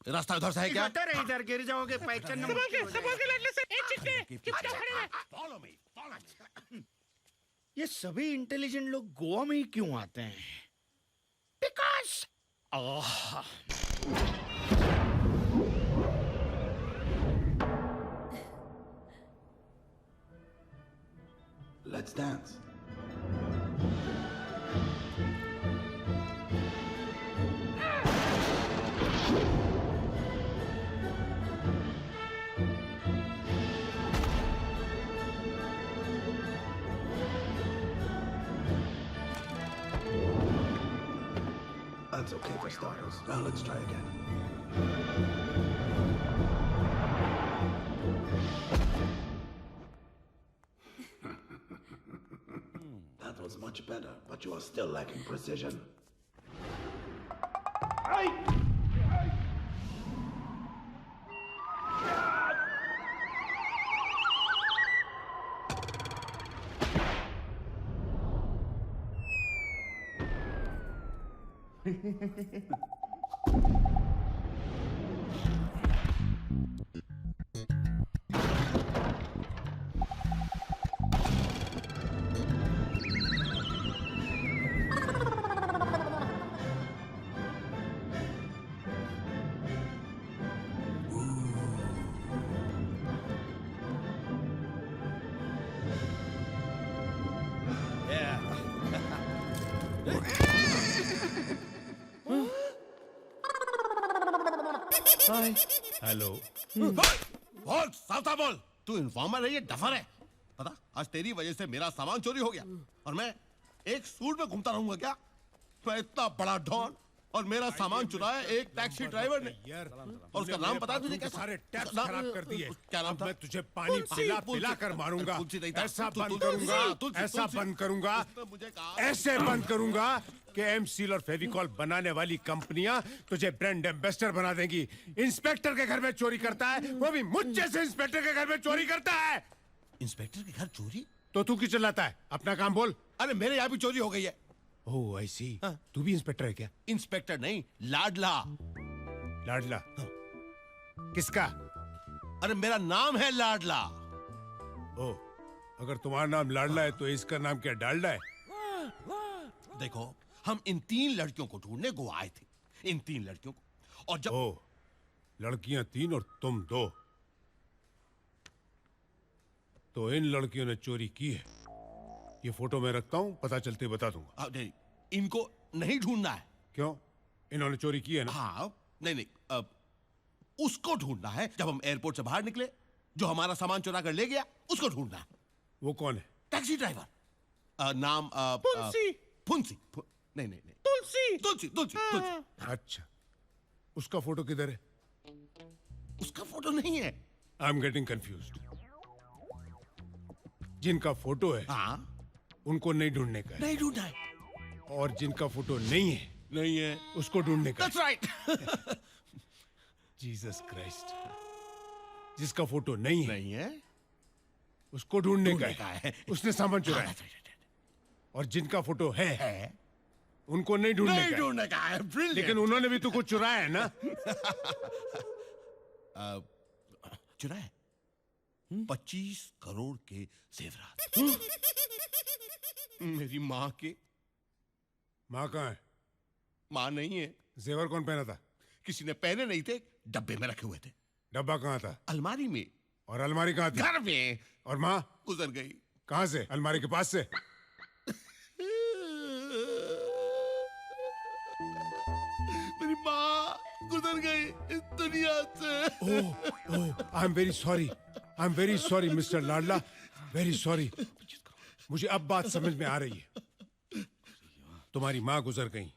रास्ता उधर से है क्या? इधर गिर जाओगे, पहचान नंबर। Follow me. ये सभी इंटेलिजेंट लोग गोवा में ही क्यों आते हैं? Because Let's dance. That's okay for starters. Now let's try again. That was much better, but you are still lacking precision. Hello. बोल, सावता बोल। तू इन्फॉर्मर है, ये डफर है। पता, आज तेरी वजह से मेरा सामान चोरी हो गया और मैं एक सूट में घूमता रहूंगा क्या? मैं इतना बड़ा डॉन और मेरा सामान चुराया एक टैक्सी ड्राइवर ने। और उसका नाम पता है तुझे? क्या सारे टैक्स खराब कर दिए। क्या नाम था? मैं तुझे पानी पिला कर मारूंगा। ऐसा बंद करूंगा, ऐसे बंद करूंगा कि एमसील और फेविकॉल बनाने वाली कंपनियां तुझे ब्रांड एम्बेसडर बना देंगी। इंस्पेक्टर के घर में चोरी करता है, वो भी मुझ जैसे इंस्पेक्टर के घर में चोरी करता है। इंस्पेक्टर के घर चोरी? तो तू क्यों चिल्लाता है? अपना काम बोल। अरे मेरे यहाँ भी चोरी हो गई है। ओह आई सी। तू भी इंस्पेक्टर है क्या? इंस्पेक्टर नहीं, लाडला। लाडला? किसका? अरे मेरा नाम है लाडला। ओह, अगर तुम्हारा नाम लाडला है तो इसका नाम क्या डालडा है? देखो, हम इन 3 लड़कियों को ढूंढने गोवा आए थे। इन 3 लड़कियों को। और जब लड़कियां 3 और तुम 2, तो इन लड़कियों ने चोरी की है। ये फोटो मैं रखता हूं, पता चलते बता दूंगा। नहीं, इनको नहीं ढूंढना है। क्यों? इन्होंने चोरी की है ना? हाँ, नहीं, अब उसको ढूंढना है जब हम एयरपोर्ट से बाहर निकले, जो हमारा सामान चुरा कर ले गया, उसको ढूंढना है। वो कौन है? टैक्सी ड्राइवर नाम फुंसी। फुंसी नहीं नहीं नहीं तुलसी। तुलसी तुलसी तुलसी। अच्छा, उसका फोटो किधर है? उसका फोटो नहीं है। I am getting confused. जिनका फोटो है उनको नहीं ढूंढने का है। नहीं ढूंढा है। और जिनका फोटो नहीं है उसको ढूंढने का। That's right. Jesus Christ. जिसका फोटो नहीं है उसको ढूंढने ढूंढने का का है। है। उसने सामान चुराया। और जिनका फोटो है उनको नहीं ढूंढने नहीं का है। ढूंढने का है। Brilliant. लेकिन उन्होंने भी तो कुछ चुराया है ना? चुराया 25 करोड़ के जेवरात। मेरी माँ के। माँ कहाँ है? माँ नहीं है। जेवर कौन पहना था? किसी ने पहने नहीं थे, डब्बे में रखे हुए थे। डब्बा कहाँ था? अलमारी में। और अलमारी कहाँ थी? घर में। और माँ गुजर गई। कहाँ से? अलमारी के पास से? मेरी माँ गुजर गई इस दुनिया से। I am very sorry. I am very sorry mister लाडला, वेरी सॉरी। मुझे अब बात समझ में आ रही है। तुम्हारी माँ गुजर गई,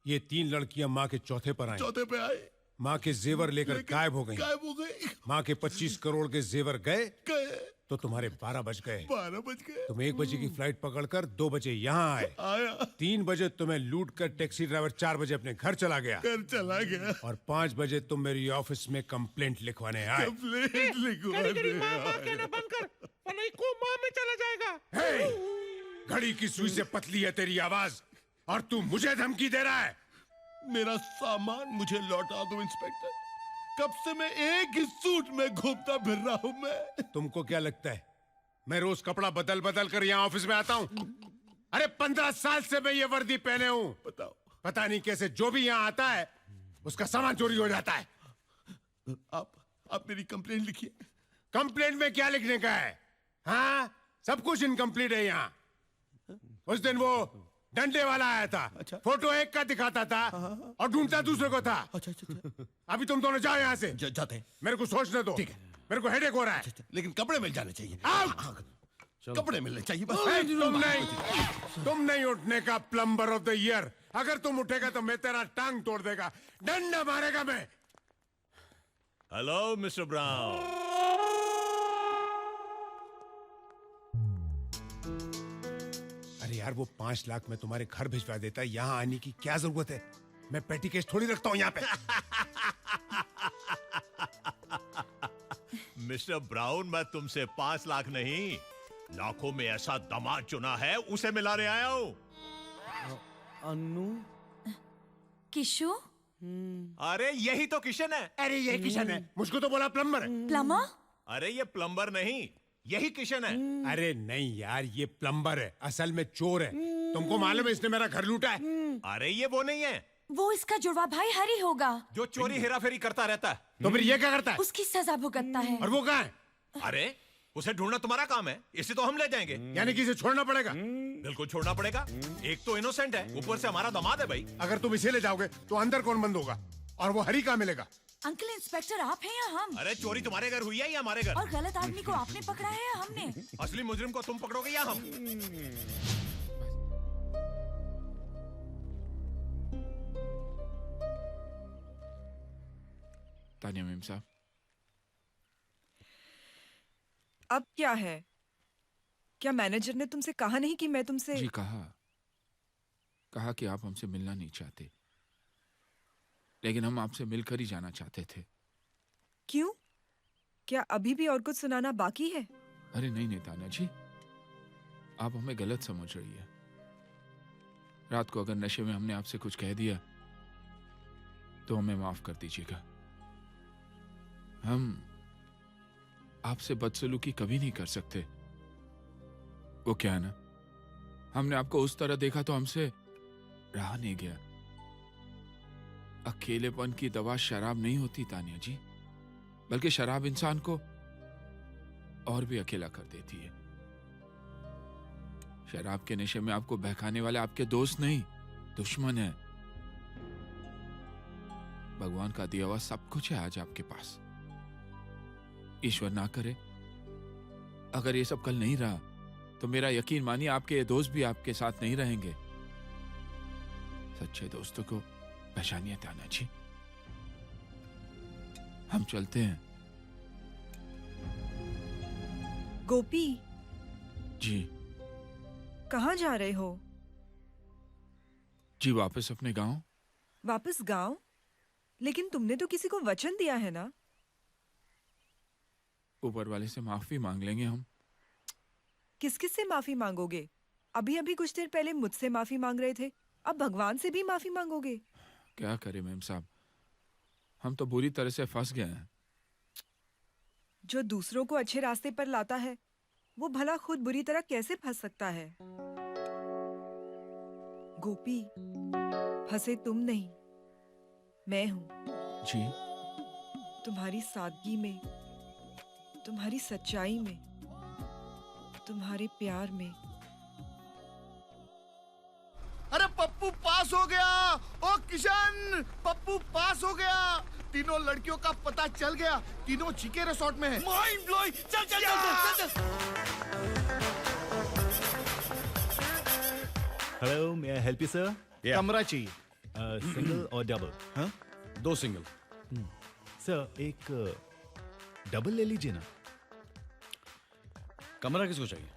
ये 3 लड़कियां माँ के चौथे पर आई। चौथे पे आए। माँ के जेवर लेकर गायब हो गई। गायब हो गई। माँ के 25 करोड़ के जेवर गए गए तो तुम्हारे 12 बज गए। 12 बज गए। तुम 1 बजे की फ्लाइट पकड़कर 2 बजे यहाँ आए। आया। 3 बजे तुम्हें लूट कर टैक्सी ड्राइवर 4 बजे अपने घर चला गया। घर चला गया। और 5 बजे तुम मेरी ऑफिस में कंप्लेंट लिखवाने आए। कंप्लेंट लिखवाने कोमा में चला जाएगा। घड़ी की सुई से पतली है तेरी आवाज, और तू मुझे धमकी दे रहा है। मेरा सामान मुझे लौटा दो इंस्पेक्टर। कब से मैं एक ही सूट में घूमता फिर रहा हूं मैं। तुमको क्या लगता है मैं रोज कपड़ा बदल बदल कर यहाँ ऑफिस में आता हूँ? अरे 15 साल से मैं ये वर्दी पहने हूँ। बताओ। पता नहीं कैसे जो भी यहाँ आता है उसका सामान चोरी हो जाता है। आप मेरी कंप्लेंट लिखिए। कंप्लेंट में क्या लिखने का है? हाँ, सब कुछ इनकम्प्लीट है यहाँ। उस दिन वो डंडे वाला आया था। अच्छा। फोटो एक का दिखाता था और ढूंढता दूसरे को था। अच्छा अच्छा अच्छा। अभी तुम दोनों जाओ यहाँ से। जाते हैं। मेरे को सोचने दो। ठीक है। मेरे को हेडेक हो रहा है। लेकिन कपड़े मिल जाने चाहिए। आउट। कपड़े मिलने चाहिए बस। तुम नहीं उठने का प्लम्बर ऑफ द ईयर। अगर तुम उठेगा तो मैं तेरा टांग तोड़ देगा, डंडा मारेगा मैं। Hello mister brown. अरे यार, वो 5 लाख मैं तुम्हारे घर भिजवा देता, यहाँ आने की क्या जरूरत है? मैं पेटी केस थोड़ी रखता हूँ यहाँ पे। मिस्टर ब्राउन, मैं तुमसे 5 लाख नहीं, लाखों में ऐसा दामाद चुना है, उसे मिलाने आया हूँ। अन्नू किशु। अरे यही तो किशन है। अरे ये किशन है, मुझको तो बोला प्लम्बर है। प्लम्बर? अरे ये प्लम्बर नहीं, यही किशन है। अरे नहीं यार, ये प्लम्बर है, असल में चोर है। तुमको मालूम है इसने मेरा घर लूटा है। अरे ये वो नहीं है, वो इसका जुड़वा भाई हरी होगा, जो चोरी हेराफेरी करता रहता है। तो फिर ये क्या करता है? उसकी सजा भुगतता है। और वो कहाँ है? अरे उसे ढूंढना तुम्हारा काम है, इसे तो हम ले जाएंगे। यानी कि इसे छोड़ना पड़ेगा? बिल्कुल छोड़ना पड़ेगा। एक तो इनोसेंट है, ऊपर से हमारा दामाद है भाई। अगर तुम इसे ले जाओगे तो अंदर कौन बंद होगा? और वो हरी कहाँ मिलेगा? अंकल इंस्पेक्टर, आप हैं या हम? अरे चोरी तुम्हारे घर हुई है या हमारे घर? और गलत आदमी को आपने पकड़ा है या हमने? असली मुजरिम को तुम पकड़ोगे या हम? तानिया मेम साहब, अब क्या है? क्या मैनेजर ने तुमसे कहा नहीं कि मैं तुमसे? जी कहा कि आप हमसे मिलना नहीं चाहते, लेकिन हम आपसे मिलकर ही जाना चाहते थे। क्यों? क्या अभी भी और कुछ सुनाना बाकी है? अरे नहीं तानिया जी, आप हमें गलत समझ रही है। रात को अगर नशे में हमने आपसे कुछ कह दिया तो हमें माफ कर दीजिएगा। हम आपसे बदसलूकी कभी नहीं कर सकते। वो क्या है ना, हमने आपको उस तरह देखा तो हमसे रहा नहीं गया। अकेलेपन की दवा शराब नहीं होती तानिया जी, बल्कि शराब इंसान को और भी अकेला कर देती है। शराब के नशे में आपको बहकाने वाले आपके दोस्त नहीं, दुश्मन है। भगवान का दिया हुआ सब कुछ है आज आपके पास। ईश्वर ना करे अगर ये सब कल नहीं रहा तो मेरा यकीन मानिए आपके ये दोस्त भी आपके साथ नहीं रहेंगे। सच्चे दोस्तों को पहचानिए ताना जी। हम चलते हैं। गोपी, जी कहाँ जा रहे हो? जी वापस अपने गांव। वापस गांव? लेकिन तुमने तो किसी को वचन दिया है ना। ऊपर वाले से माफी मांग लेंगे हम। किस किस से माफी मांगोगे? अभी अभी कुछ देर पहले मुझसे माफी मांग रहे थे, अब भगवान से भी माफी मांगोगे? क्या करें मैम साहब, हम तो बुरी तरह से फंस गए हैं। जो दूसरों को अच्छे रास्ते पर लाता है वो भला खुद बुरी तरह कैसे फंस सकता है? गोपी, फंसे तुम नहीं, मैं हूं। जी तुम्हारी सादगी में, तुम्हारी सच्चाई में, तुम्हारे प्यार में। अरे पप्पू पास हो गया। ओ किशन, पप्पू पास हो गया। तीनों लड़कियों का पता चल गया, तीनों जीके रिसोर्ट में है। Mind blowing. चल चल चल चल hello, may I help you sir? कमरा चाहिए। सिंगल और डबल? हाँ, 2 सिंगल। सर एक डबल ले लीजिए ना। कमरा किसको चाहिए?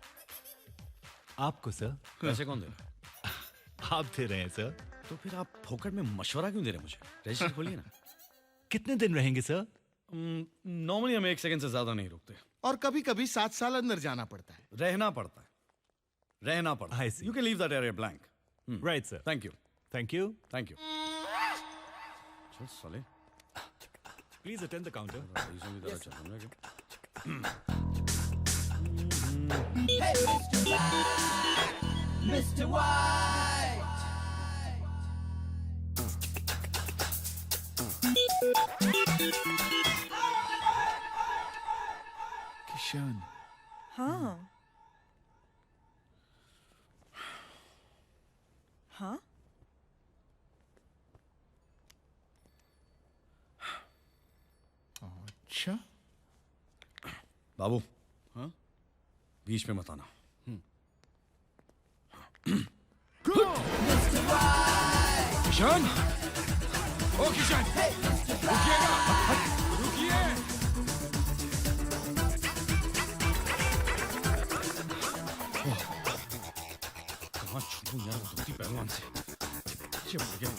आपको सर। पैसे कौन दे रहा है? आप दे रहे हैं सर। तो फिर आप फोकट में मशवरा क्यों दे रहे हैं मुझे? रजिस्टर खोलिए ना। कितने दिन रहेंगे सर? नॉर्मली हम 1 सेकंड से ज्यादा नहीं रुकते। और कभी कभी 7 साल अंदर जाना पड़ता है। रहना पड़ता है, रहना पड़ता है। You can leave that area blank. Right sir. Thank you, thank you, thank you. चल साले, please attend the counter. Mr. White. Kishan. हाँ हाँ, अच्छा बाबू, हाँ, बीच में मत आना। किशन, ओ किशन, रुकिएगा, रुकिए। कहाँ छूटूं यार धोती पहलवान से। पीछे पड़ गया।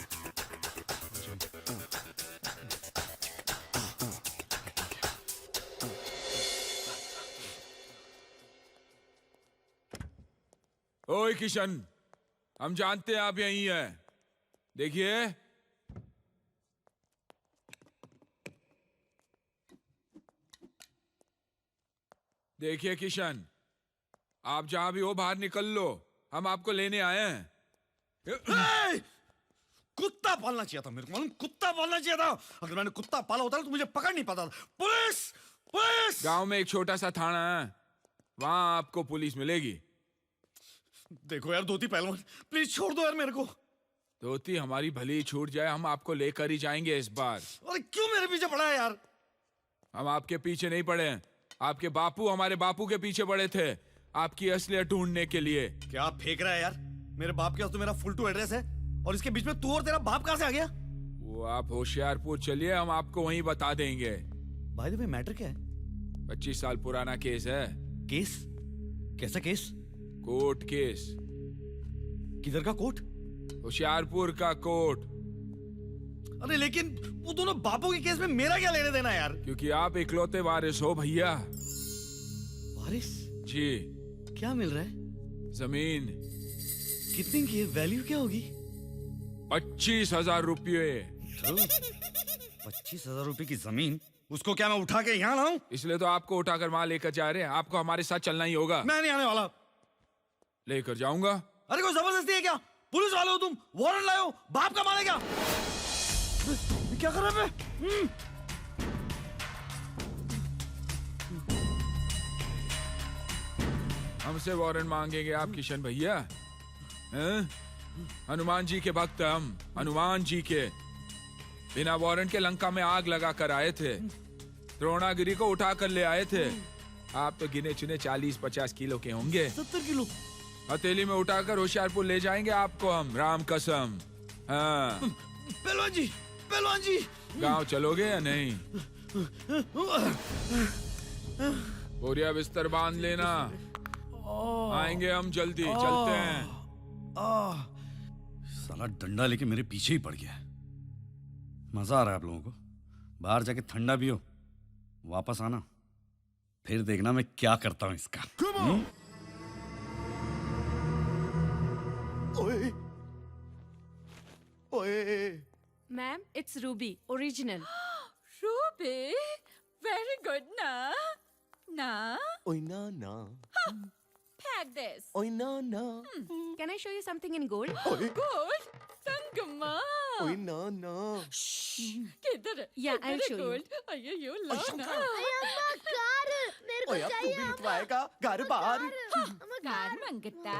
ओए किशन, हम जानते हैं आप यहीं हैं। देखिए, देखिए किशन, आप जहां भी हो बाहर निकल लो, हम आपको लेने आए हैं। कुत्ता पालना चाहिए था मेरे को, मालूम? कुत्ता पालना चाहिए था। अगर मैंने कुत्ता पाला होता तो मुझे पकड़ नहीं पाता था। Police, police! गांव में एक छोटा सा थाना है, वहां आपको पुलिस मिलेगी। देखो यार धोती पहलवान, प्लीज छोड़ दो यार मेरे को। धोती हमारी भली छूट जाए, हम आपको लेकर ही जाएंगे इस बार। अरे क्यों मेरे पीछे पड़ा है यार? हम आपके पीछे नहीं पड़े हैं, आपके बापू हमारे बापू के पीछे पड़े थे, आपकी असलियत ढूंढने के लिए। क्या आप फेंक रहा है यार? मेरे बाप के पास तो मेरा फुल टू एड्रेस है, और इसके बीच में तू और तेरा बाप कहां से आ गया? वो आप होशियारपुर चलिए, हम आपको वहीं बता देंगे। भाई भाई मैटर क्या है? 25 साल पुराना केस है। केस? कैसा केस? Court case. किधर का कोर्ट? होशियारपुर का कोर्ट। अरे लेकिन वो दोनों बापों के केस में मेरा क्या लेने देना यार? क्योंकि आप इकलौते वारिस हो भैया। वारिस? जी। क्या मिल रहा है? जमीन। कितनी की है? वैल्यू क्या होगी? 25,000 रुपये। 25,000 रुपए की जमीन? उसको क्या मैं उठा के यहाँ लाऊं? इसलिए तो आपको उठाकर वहां लेकर जा रहे हैं। आपको हमारे साथ चलना ही होगा। मैं नहीं आने वाला। लेकर जाऊंगा। अरे कोई जबरदस्ती है क्या? पुलिस वाले हो तुम, वारंट लाए हो, बाप का माने क्या? क्या कर रहे हैं? हमसे वारंट मांगेंगे आप किशन भैया? हनुमान जी के भक्त हम, हनुमान जी के। बिना वारंट के लंका में आग लगा कर आए थे, द्रोणागिरी को उठा कर ले आए थे, आप तो गिने चुने 40-50 किलो के होंगे। 70 किलो हथेली में उठाकर होशियारपुर ले जाएंगे आपको हम, राम कसम। हाँ। पहलवान जी गांव चलोगे या नहीं? बोरिया बिस्तर बांध लेना, आएंगे हम जल्दी, चलते हैं। साला डंडा लेके मेरे पीछे ही पड़ गया। मजा आ रहा है आप लोगों को? बाहर जाके ठंडा पियो, वापस आना, फिर देखना मैं क्या करता हूं इसका। ओए ओए ma'am, it's Ruby, original. Ruby, very good ना ना। ओए ना ना। Pack this. ओए ना ना। Can I show you something in gold? Gold, Sangma. ओए ना ना। किधर? Yeah, I'll show you. अयो लो ना। ओए अब तू भी लिखवाएगा घर बाहर। कार मंगता?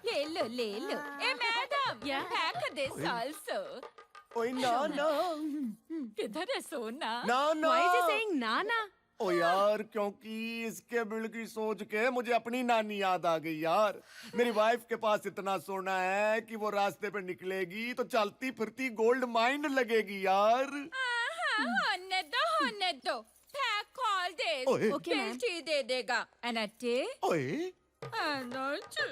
ले लो। ए madam, Yeah. pack this also. ओए ना ना। किधर है सोना? ना ना। Why is he saying Nana? ओ यार, क्योंकि इसके बिल की सोच के मुझे अपनी नानी याद आ गई यार। मेरी वाइफ के पास इतना सोना है कि वो रास्ते पे निकलेगी तो चलती फिरती गोल्ड माइन लगेगी यार। होने दो। Pack all this. ओए। Okay, ma'am. बिल दे देगा। अनटे? ओए अनटे।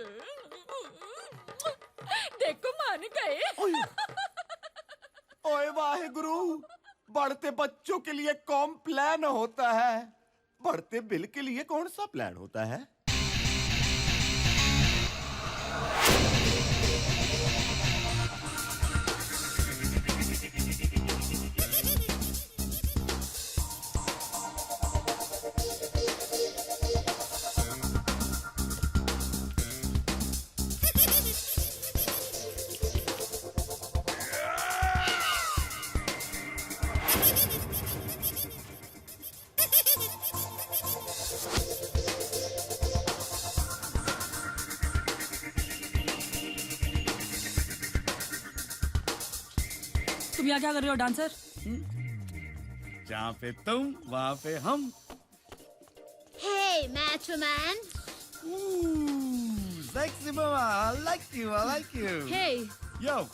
देखो मान गए। ओए वाहे गुरु, बढ़ते बच्चों के लिए कौन प्लान होता है, बढ़ते बिल के लिए कौन सा प्लान होता है? तुम यहाँ क्या कर रहे हो डांसर? जहाँ पे तुम वहाँ पे हम। Hey, macho man. Sexy mama, I like you. Hey, Yo.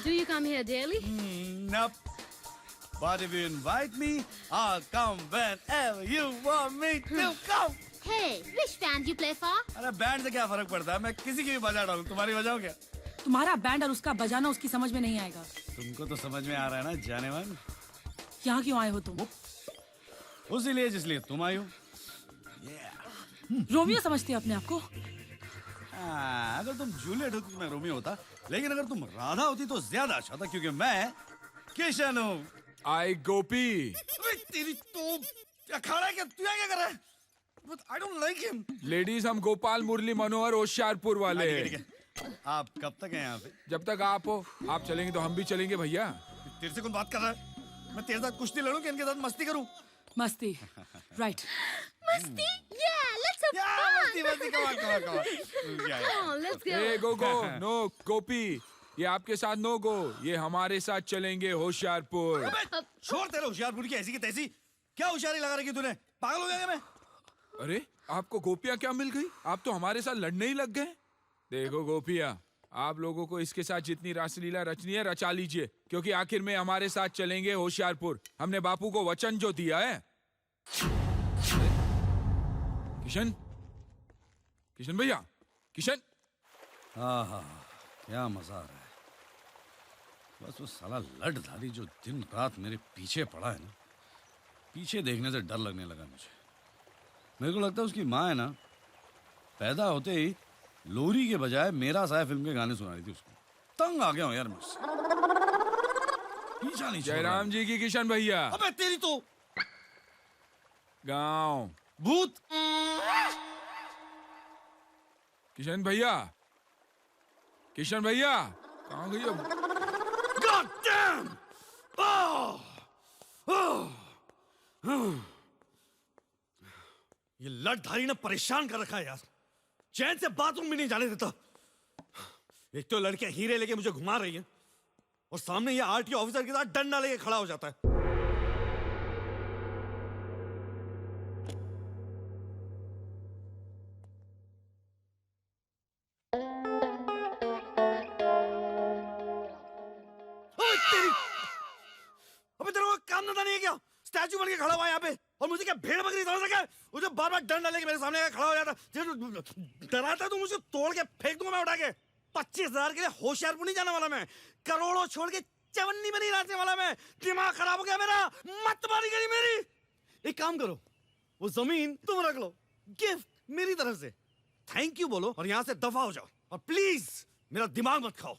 do you come here daily? Nope. But if you invite me, I'll come whenever you want me to come. Hey, which band you play for? अरे band से क्या फर्क पड़ता है? मैं किसी की भी बजा डालूं, तुम्हारी बजाओ क्या? तुम्हारा बैंड और उसका बजाना उसकी समझ में नहीं आएगा। तुमको तो समझ में आ रहा है ना जाने मन। यहाँ क्यों आए हो तुम? उसी लिए जिसलिए तुम आई हो। रोमियो समझते हो अपने आप को? अगर तुम जूलियट होती तो मैं रोमियो होता, लेकिन अगर तुम राधा होती तो ज्यादा अच्छा था, क्योंकि मैं किशन हूँ। आई गोपी। तेरी तो अखाड़ा क्या? तू क्या कर रहा है? But I don't like him. Ladies, हम गोपाल मुरली मनोहर होशियारपुर वाले। ठीक है। आप कब तक हैं यहाँ पे? जब तक आप हो। आप चलेंगे तो हम भी चलेंगे भैया। तेरे से कौन बात कर रहा है? मैं तेरे साथ कुश्ती लड़ूं कि इनके साथ मस्ती करूं? मस्ती, right. Musty? Yeah, let's have fun. मस्ती, come on. Come on, let's go. ए गो नो गोपी, ये आपके साथ नो गो, ये हमारे साथ चलेंगे होशियारपुर। छोड़ तेरे होशियारपुर की ऐसी की तैसी। क्या होशियारी लगा रखी तूने? पागल हो गया क्या मैं? अरे आपको गोपियाँ क्या मिल गई? आप तो हमारे साथ लड़ने ही लग गए। देखो गोपिया, आप लोगों को इसके साथ जितनी रासलीला रचनी है रचा लीजिए, क्योंकि आखिर में हमारे साथ चलेंगे होशियारपुर। हमने बापू को वचन जो दिया है। किशन भैया, किशन। हाँ, क्या मजा आ रहा है। बस वो साला लड़धारी जो दिन रात मेरे पीछे पड़ा है ना, पीछे देखने से डर लगने लगा मुझे। मेरे को लगता है उसकी माँ है ना, पैदा होते ही लोरी के बजाय मेरा साया फिल्म के गाने सुना रही थी उसको। तंग आ गया हूँ यार मुझसे। पीछा नहीं छोड़ रहा। जयराम जी की किशन भैया। अबे तेरी तो गांव भूत। किशन भैया, किशन भैया कहाँ गई अब? God damn! ये लड़धारी ने परेशान कर रखा है यार। चैन से बाथरूम भी नहीं जाने देता। एक तो लड़कियां हीरे लेके मुझे घुमा रही हैं, और सामने ये आरटीओ ऑफिसर के साथ डंडा लेके खड़ा हो जाता है। स्टैचू बन के खड़ा हुआ यहाँ पे, और मुझे क्या भेड़ बकरी समझ सके? मुझे बार बार डर डाले कि मेरे सामने खड़ा हो जाता, डराता तो मुझे तोड़ के फेंक दूंगा मैं उठा के। 25,000 के लिए होशियारपुर नहीं जाने वाला मैं, करोड़ों छोड़ के चवन्नी में नहीं नाचने वाला मैं। दिमाग खराब हो गया मेरा, मत मारी गई मेरी। एक काम करो, वो जमीन तुम रख लो, गिफ्ट मेरी तरफ से, थैंक यू बोलो और यहाँ से दफा हो जाओ, और प्लीज मेरा दिमाग मत खाओ।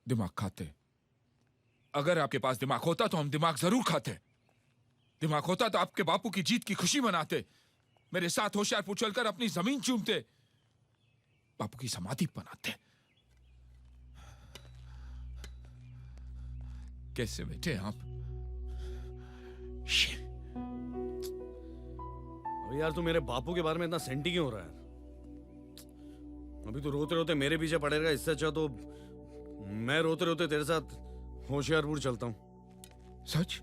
दिमाग खाते? अगर आपके पास दिमाग होता तो हम दिमाग जरूर खाते। दिमाग होता तो आपके बापू की जीत की खुशी मनाते, मेरे साथ होशियारपुर चलकर अपनी जमीन चूमते, बापू की समाधि बनाते। कैसे बैठे आप? यार तू मेरे बापू के बारे में इतना सेंटी क्यों हो रहा है? अभी तो रोते रोते मेरे पीछे पड़ेगा, इससे अच्छा तो मैं रोते रोते तेरे साथ होशियारपुर चलता हूँ। सच?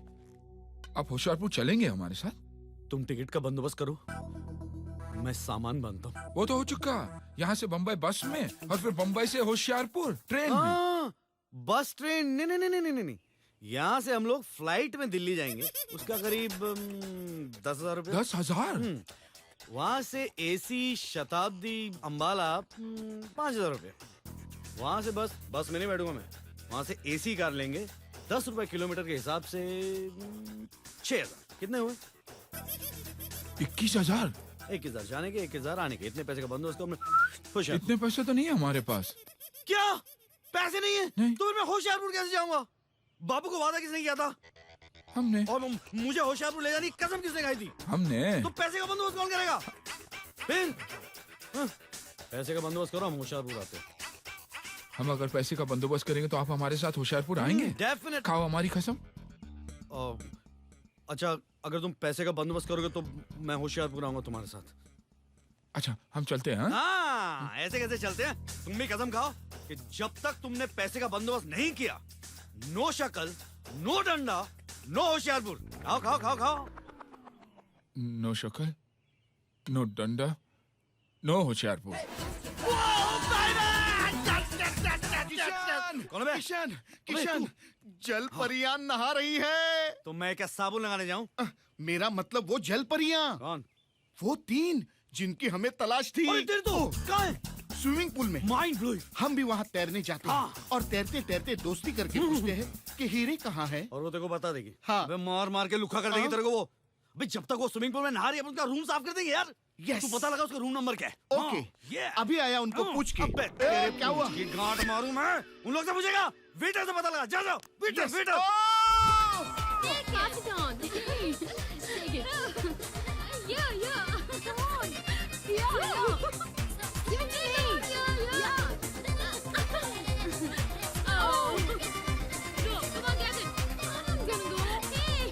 आप होशियारपुर चलेंगे हमारे साथ? तुम टिकट का बंदोबस्त करो, मैं सामान बांधता हूँ। वो तो हो चुका, यहाँ से बम्बई बस में और फिर बम्बई से होशियारपुर ट्रेन में। बस ट्रेन नहीं नहीं नहीं नहीं नहीं, यहाँ से हम लोग फ्लाइट में दिल्ली जाएंगे, उसका करीब 10,000 रुपए। 10,000? वहाँ से एसी शताब्दी अंबाला 5,000 रुपए। वहाँ से बस में नहीं बैठूंगा मैं, वहाँ से एसी कार लेंगे, 10 रुपए किलोमीटर के हिसाब से 6,000। कितने हुए? 21,000। 21,000 जाने के, 21,000 आने के, इतने पैसे का बंदोबस्त हमने खुश। इतने पैसे तो नहीं है हमारे पास। क्या पैसे नहीं है? नहीं। तो फिर मैं होशियारपुर कैसे जाऊंगा? बापू को वादा किसने किया था? हमने। और मुझे होशियारपुर ले जाने की कसम किसने खाई थी? हमने। तो पैसे का बंदोबस्त कौन करेगा? फिर पैसे का बंदोबस्त करो, हम होशियारपुर आते हैं। हम अगर पैसे का बंदोबस्त करेंगे तो आप हमारे साथ होशियारपुर आएंगे? डेफिनेट। खाओ हमारी कसम। अच्छा, अगर तुम पैसे का बंदोबस्त करोगे तो मैं होशियारपुर आऊंगा तुम्हारे साथ। अच्छा, हम चलते हैं। हाँ, ऐसे कैसे चलते हैं? तुम भी कसम खाओ कि जब तक तुमने पैसे का बंदोबस्त नहीं किया, नो शक्ल, नो डंडा, नो होशियारपुर। खाओ खाओ खाओ खाओ। नो शक्ल, नो डंडा, नो होशियारपुर। किशन, किशन, जल परियां नहा रही है। तो मैं क्या साबुन लगाने जाऊं? मेरा मतलब वो जल परियां। कौन? वो 3 जिनकी हमें तलाश थी। कहाँ है? स्विमिंग पूल में। Mind blowing. हम भी वहाँ तैरने जाते हैं और तैरते तैरते दोस्ती करके पूछते हैं कि हीरे कहाँ है। और वो तेरे को बता देगी। हाँ। अबे मार मार के लुखा कर देगी तेरे को वो। अबे जब तक वो स्विमिंग पूल में नहा रही है, अपन उसका रूम साफ कर देंगे यार। यस। तू पता लगा उसका रूम नंबर क्या है? ओके, अभी आया उनको पूछ के। क्या हुआ? ये गांठ मारूं मैं, उन लोग से पूछेगा। वेटर से पता लगा, जा जाओ। Waiter waiter. Pass it on. Take it. Yeah. Come on. Yeah. Give it to me. Yeah. Oh. Go. Come on, get it. I'm gonna go. Hey.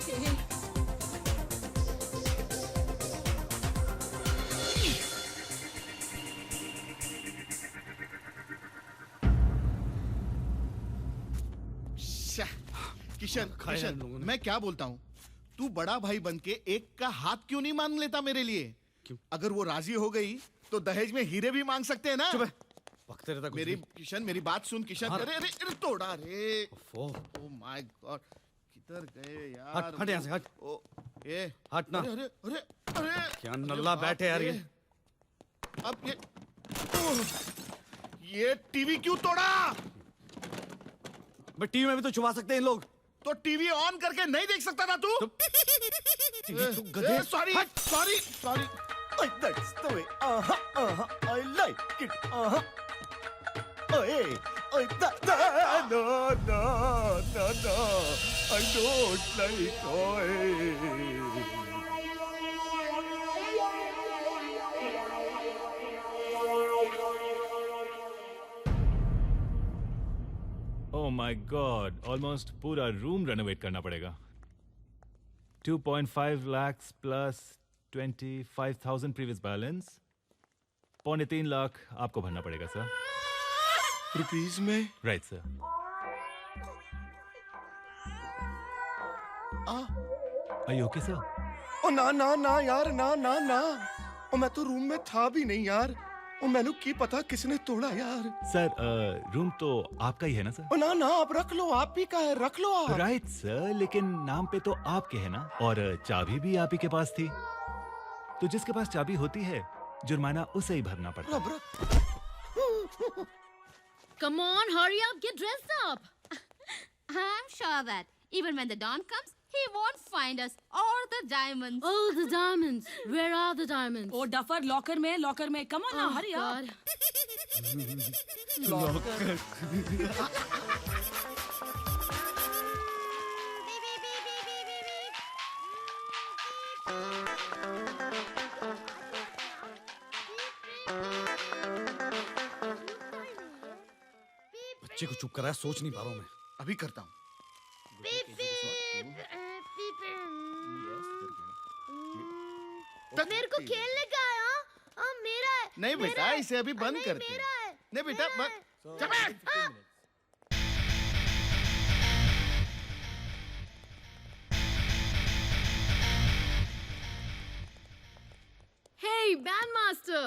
Kishan, मैं क्या बोलता हूँ, तू बड़ा भाई बन के एक का हाथ क्यों नहीं मांग लेता मेरे लिए? क्यों? अगर वो राजी हो गई तो दहेज में हीरे भी मांग सकते हैं ना? वक्त रहता कुछ मेरी भी। किशन, मेरी बात सुन किशन। हाँ। अरे अरे अरे तोड़ा रे। ओह माय गॉड, किधर गए यार? हट यहाँ से, हट। ओ, ए हट ना। अरे अरे अरे क्या नल्ला बैठे यार ये। अब ये टीवी क्यों तोड़ा? बट टीवी में भी तो छुपा सकते हैं इन लोग। तो टीवी ऑन करके नहीं देख सकता था तू? गधे। Sorry sorry sorry. That's the way. I like it. Hey, no. I don't like. Oh my God! Almost पूरा रूम रेनोवेट करना पड़ेगा। 2.5 lakhs plus 25,000 previous balance. 3.5 lakh आपको भरना पड़ेगा सर। रुपीज में? Right sir. Are you okay sir? ओ ना यार, ना। ओ मैं तो रूम में था भी नहीं यार। ओ मैनू की पता किसने तोड़ा यार। सर रूम तो आपका ही है ना सर? ओ ना ना आप रख लो, आप ही का है, रख लो आप। राइट सर, लेकिन नाम पे तो आपके है ना, और चाबी भी आप ही के पास थी। तो जिसके पास चाबी होती है जुर्माना उसे ही भरना पड़ता है। Come on, hurry up, get dressed up. I'm sure that even when the dawn comes, he won't find us or the diamonds. Oh, the diamonds. Where are the diamonds? ओ डफर लॉकर में come on ना हरी यार। बच्चे को चुप कराया, सोच नहीं पा रहा हूं मैं। अभी करता हूँ। मेरे को खेलने का है, मेरा है। नहीं बेटा, इसे अभी बंद करते हैं। नहीं बेटा बंद। Hey, bandmaster.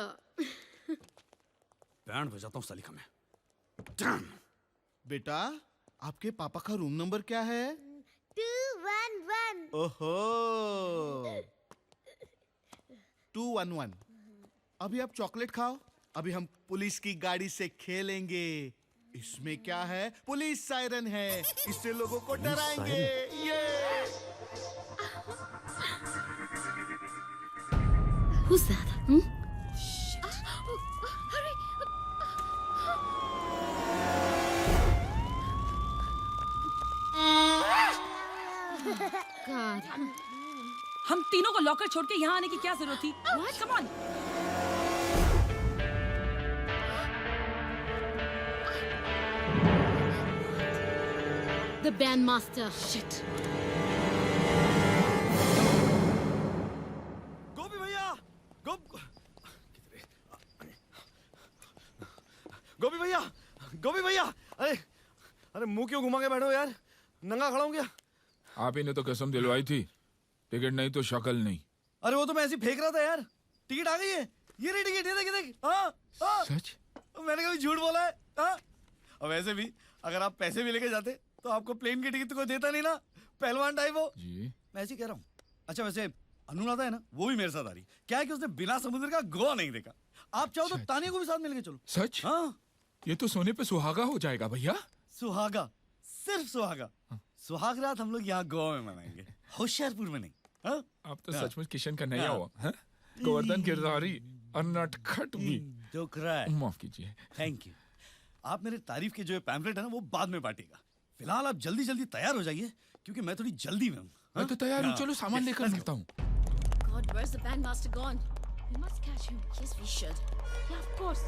बैंड बजाता हूँ साली का मैं। Damn! बेटा आपके पापा का रूम नंबर क्या है? 211. ओहो 211। अभी आप चॉकलेट खाओ, अभी हम पुलिस की गाड़ी से खेलेंगे। इसमें क्या है? पुलिस सायरन है, इससे लोगों को डराएंगे। ये Who's that? Hurry! God. हम तीनों को लॉकर छोड़ के यहाँ आने की क्या जरूरत थी? Come on. The bandmaster. Shit. गोपी भैया, गोपी भैया, गोपी भैया, अरे मुंह क्यों घुमा के बैठो यार? नंगा खड़ा हूं क्या? आप ही ने तो कसम दिलवाई थी, टिकट नहीं तो शक्ल नहीं। अरे वो तो मैं ऐसे ही फेंक रहा था यार। टिकट आ गई है, ये रही टिकट, ये देख। हाँ सच? मैंने कभी झूठ बोला है? हाँ। और वैसे भी अगर आप पैसे भी लेके जाते तो आपको प्लेन की टिकट तो कोई देता नहीं ना, पहलवान टाइप हो जी। मैं ऐसे ही कह रहा हूँ। अच्छा वैसे अनुराधा है ना, वो भी मेरे साथ आ रही। क्या है कि उसने बिना समुद्र का गोवा नहीं देखा। आप चाहो तो तानिया को भी साथ मिलके चलो। सच? हाँ। ये तो सोने पे सुहागा हो जाएगा भैया। सुहागा? सिर्फ सुहागा? सुहाग रात हम लोग यहाँ गोवा में मनाएंगे, होशियारपुर में नहीं। हाँ? आप तो सचमुच किशन का नया हुआ है। गोवर्धन गिरधारी और नटखट भी। दुख रहा है। माफ कीजिए। Thank you. आप मेरे तारीफ के जो पैम्फलेट है ना वो बाद में बांटिएगा। फिलहाल आप जल्दी जल्दी तैयार हो जाइए क्योंकि मैं थोड़ी जल्दी में हूँ। मैं तो तैयार हूँ, चलो सामान लेकर मिलता हूँ। God, where's the bandmaster gone? We must catch him. Yes, we should. Yeah, of course.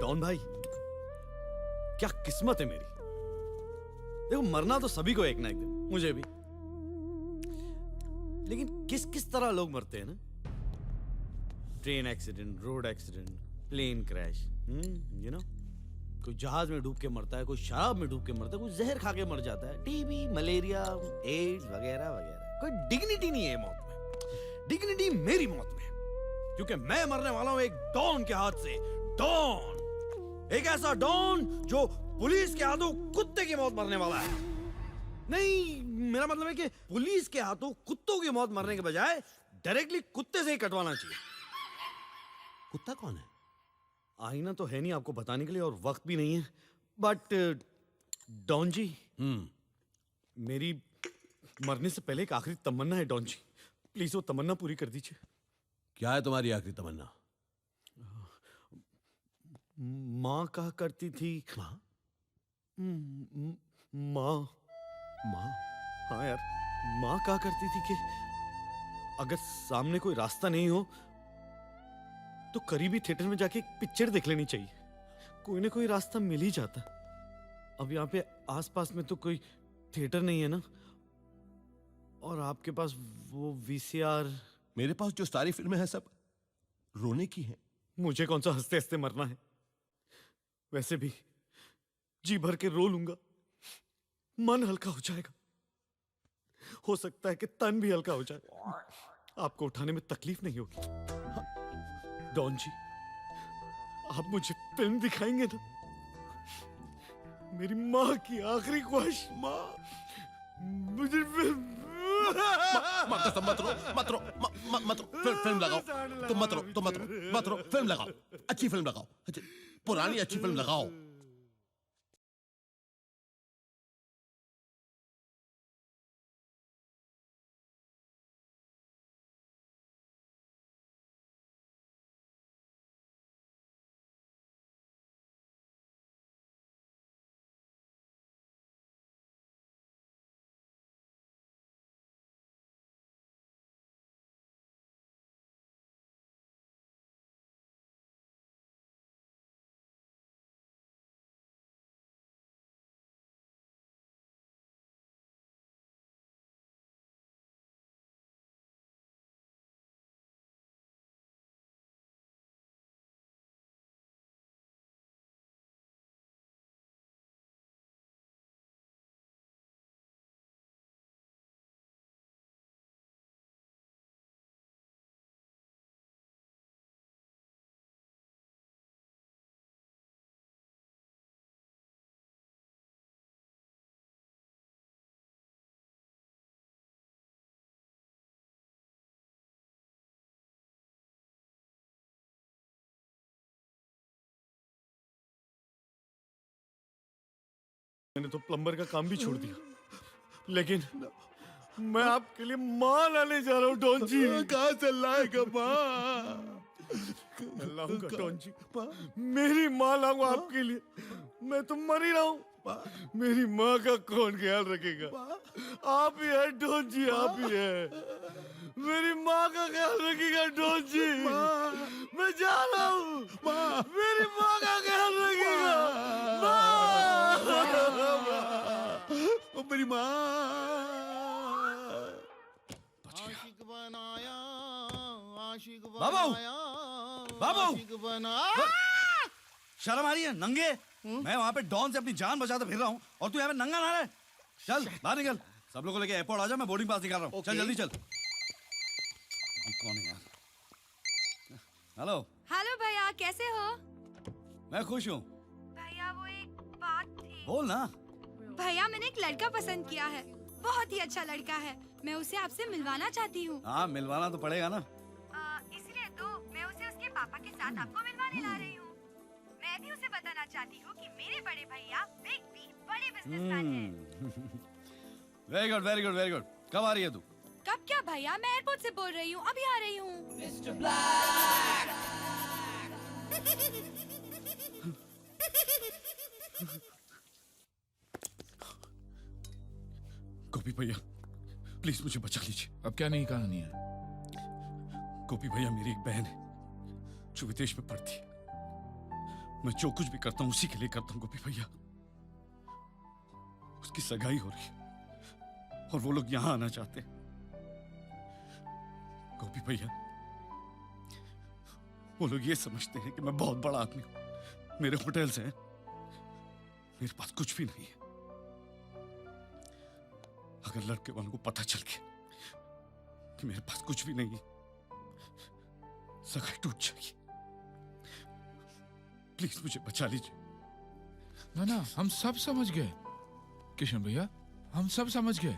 Don भाई, क्या किस्मत है मेरी। देखो मरना तो सभी को एक ना एक दिन, मुझे भी। लेकिन किस किस तरह लोग मरते हैं ना, train accident, road accident, plane crash, you know, कोई जहाज में डूब के मरता है, कोई शराब में डूब के मरता है, कोई जहर खा के मर जाता है, टीबी, मलेरिया, एड्स वगैरह वगैरह। कोई डिग्निटी नहीं है मौत में। डिग्निटी मेरी मौत में, क्योंकि मैं मरने वाला हूं एक डॉन के हाथ से। डॉन, एक ऐसा डॉन जो पुलिस के हाथों कुत्ते की मौत मरने वाला है। नहीं, मेरा मतलब है कि पुलिस के हाथों कुत्तों की मौत मरने के बजाय डायरेक्टली कुत्ते से ही कटवाना चाहिए। कुत्ता कौन है? आईना तो है नहीं आपको बताने के लिए और वक्त भी नहीं है, बट डॉन जी, मेरी मरने से पहले एक आखिरी तमन्ना है डॉन जी, प्लीज वो तमन्ना पूरी कर दीजिए। क्या है तुम्हारी आखिरी तमन्ना? माँ कहा करती थी। माँ? माँ? माँ? हाँ यार, माँ कहा करती थी कि अगर सामने कोई रास्ता नहीं हो तो करीबी थिएटर में जाके एक पिक्चर देख लेनी चाहिए, कोई ना कोई रास्ता मिल ही जाता। अब यहाँ पे आसपास में तो कोई थिएटर नहीं है ना, और आपके पास वो वीसीआर। मेरे पास जो सारी फिल्में हैं सब रोने की हैं। मुझे कौन सा हंसते हंसते मरना है, वैसे भी जी भर के रो लूंगा, मन हल्का हो जाएगा, हो सकता है कि तन भी हल्का हो जाए, आपको उठाने में तकलीफ नहीं होगी। हाँ, डॉन जी, आप मुझे फिल्म दिखाएंगे ना? मेरी माँ की आखिरी ख्वाहिश, माँ मुझे फिल्म। मत रो, मत रो, मत रो, फिल्म लगाओ। तुम मत रो, मत रो, फिल्म लगाओ, अच्छी फिल्म लगाओ, पुरानी अच्छी फिल्म लगाओ। मैंने तो प्लम्बर का काम भी छोड़ दिया, लेकिन मैं आपके लिए माँ लाने जा रहा हूँ डॉन जी। कहाँ से लाएगा माँ? लाऊंगा डॉन जी, मेरी माँ लाऊंगा आपके लिए। मैं तो मर ही रहा हूँ, मेरी माँ का कौन ख्याल रखेगा? आप ही है डॉन जी, आप ही है। मेरी माँ का ख्याल रखेगा डॉन जी। मैं जा रहा हूँ, मेरी माँ का ख्याल रखेगा। मेरी माँ। आशिक बनाया, आशिक बाबू, बाबू, शर्म आ रही है नंगे? मैं वहाँ पे डॉन से अपनी जान बचाते फिर रहा हूँ और तू यहाँ पे नंगा ना रहे। चल बाहर निकल, सब लोगों को लेके एयरपोर्ट आ जा, मैं बोर्डिंग पास निकाल रहा हूँ। चल जल्दी चल। कौन है यार? हेलो। हेलो भैया, कैसे हो? मैं खुश हूँ। भैया वो एक बात थी। बोल ना। भैया मैंने एक लड़का पसंद किया है, बहुत ही अच्छा लड़का है, मैं उसे आपसे मिलवाना चाहती हूँ। हाँ मिलवाना तो पड़ेगा ना। इसलिए तो मैं उसे उसके पापा के साथ आपको मिलवाने ला रही हूँ। मैं भी उसे बताना चाहती हूँ कि मेरे बड़े भैया बिग बी बड़े बिजनेसमैन हैं। Very good, very good, very good. कब आ रही है तू? कब क्या भैया, मैं एयरपोर्ट से बोल रही हूँ, अभी आ रही हूँ। मिस्टर गोपी भैया प्लीज मुझे बचा लीजिए। अब क्या नई कहानी है? गोपी भैया मेरी एक बहन है जो विदेश में पढ़ती है। मैं जो कुछ भी करता हूँ उसी के लिए करता हूँ गोपी भैया। उसकी सगाई हो रही है और वो लोग यहाँ आना चाहते हैं। गोपी भैया वो लोग ये समझते हैं कि मैं बहुत बड़ा आदमी हूं, मेरे होटल्स हैं, मेरे पास कुछ भी नहीं है। अगर लड़के वालों को पता चल गया कि मेरे पास कुछ भी नहीं है, सगाई टूट जाएगी। प्लीज मुझे बचा लीजिए। ना ना, हम सब समझ गए किशन भैया, हम सब समझ गए,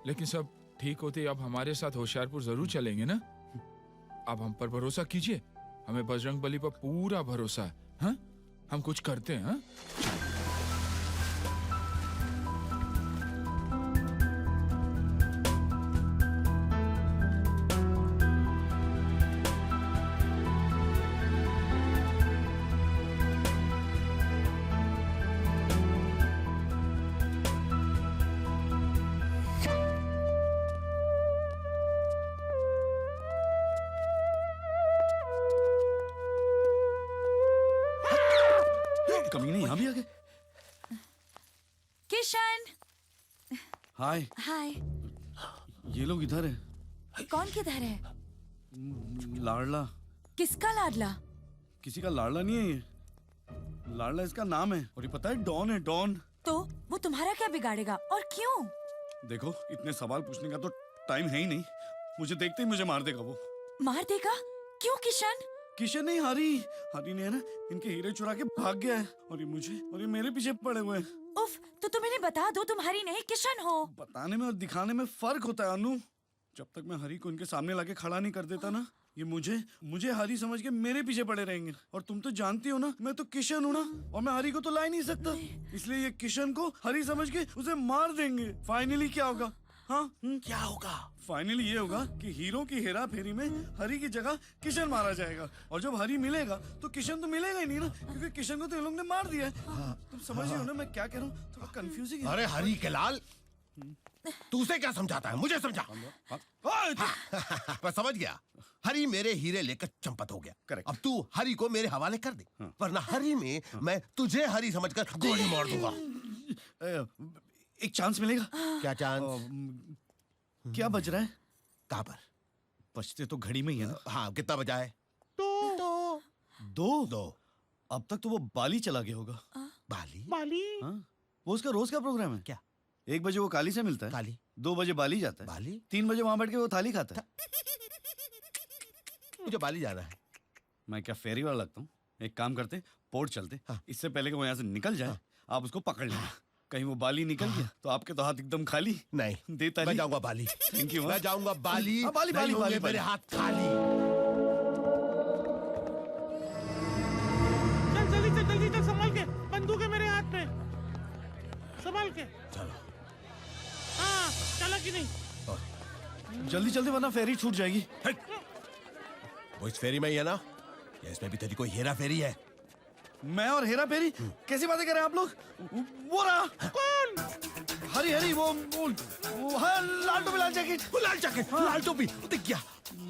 लेकिन सब ठीक होते अब हमारे साथ होशियारपुर जरूर चलेंगे ना। आप हम पर भरोसा कीजिए, हमें बजरंग बली पर पूरा भरोसा है। हाँ? हम कुछ करते हैं। हाँ? कमीने यहाँ भी आ गए। किशन। हाय। हाय। ये लोग इधर है। कौन किधर है? लाडला। किसका लाडला? किसी का लाडला नहीं है ये, लाडला इसका नाम है। और ये पता है डॉन है, डॉन। तो वो तुम्हारा क्या बिगाड़ेगा और क्यों? देखो इतने सवाल पूछने का तो टाइम है ही नहीं, मुझे देखते ही मुझे मार देगा वो। मार देगा? क्यों किशन? किशन नहीं, हरी। हरी ने ना इनके हीरे चुरा के भाग गया है और ये मेरे पीछे पड़े हुए हैं। उफ, तो तुम इन्हें बता दो तुम हरी नहीं किशन हो। बताने में और दिखाने में फर्क होता है अनु। जब तक मैं हरी को इनके सामने लाके खड़ा नहीं कर देता ना, ये मुझे हरी समझ के मेरे पीछे पड़े रहेंगे। और तुम तो जानती हो ना, मैं तो किशन हूँ ना, और मैं हरी को तो ला ही नहीं सकता। इसलिए ये किशन को हरी समझ के उसे मार देंगे। फाइनली क्या होगा? हाँ क्या होगा? फाइनली ये होगा कि हीरो की हेरा फेरी में हरी की जगह किशन मारा जाएगा। और जब हरी मिलेगा तो किशन तो मिलेगा ही नहीं ना, क्योंकि किशन को तो इन लोग ने मार दिया है। तुम समझ रहे हो ना मैं क्या कह रहा हूँ? थोड़ा कंफ्यूजिंग है। अरे हरी के लाल, तू उसे क्या समझाता है? मुझे समझा। मैं समझ गया। हरी मेरे हीरे लेकर चंपत हो गया। करेक्ट। अब तू हरी को मेरे हवाले कर दे, वरना हरी में मैं तुझे हरी समझकर गोली मार दूंगा। एक चांस मिलेगा? क्या चांस? क्या बज रहा है? कहाँ पर? बजते तो घड़ी में ही है ना। हाँ, कितना बजा है? दो। अब तक तो वो बाली चला गया होगा। बाली? हाँ? वो उसका रोज का प्रोग्राम है। क्या? 1 बजे वो काली से मिलता है, काली। 2 बजे बाली जाता है, बाली? 3 बजे वहां बैठ के वो थाली खाता है। मुझे बाली जाना है। मैं क्या फेरी वाला लगता हूँ? एक काम करते, पोर्ट चलते। हाँ। इससे पहले कि वो यहाँ से निकल जाए, आप उसको पकड़ लेना। कहीं वो बाली निकल गया तो आपके तो हाथ एकदम खाली। नहीं, देता मैं जाऊंगा बाली। Thank you. मैं जाऊंगा बाली। बाली नहीं होंगे मेरे हाथ खाली। जल्दी चल, संभाल के। बंदूक है मेरे हाथ में, संभाल के। चलो। हाँ, चला कि नहीं? जल्दी वरना फेरी छूट जाएगी। वो इस फेरी में ही है ना, या इसमें भी तेरी कोई हेरा फेरी है? मैं और हेरा फेरी? कैसी बातें कर रहे हैं आप लोग? वो रहा। कौन? हरी वो हाँ, लाल टोपी लाल जैकेट। लाल जैकेट, लाल टोपी, दिख गया।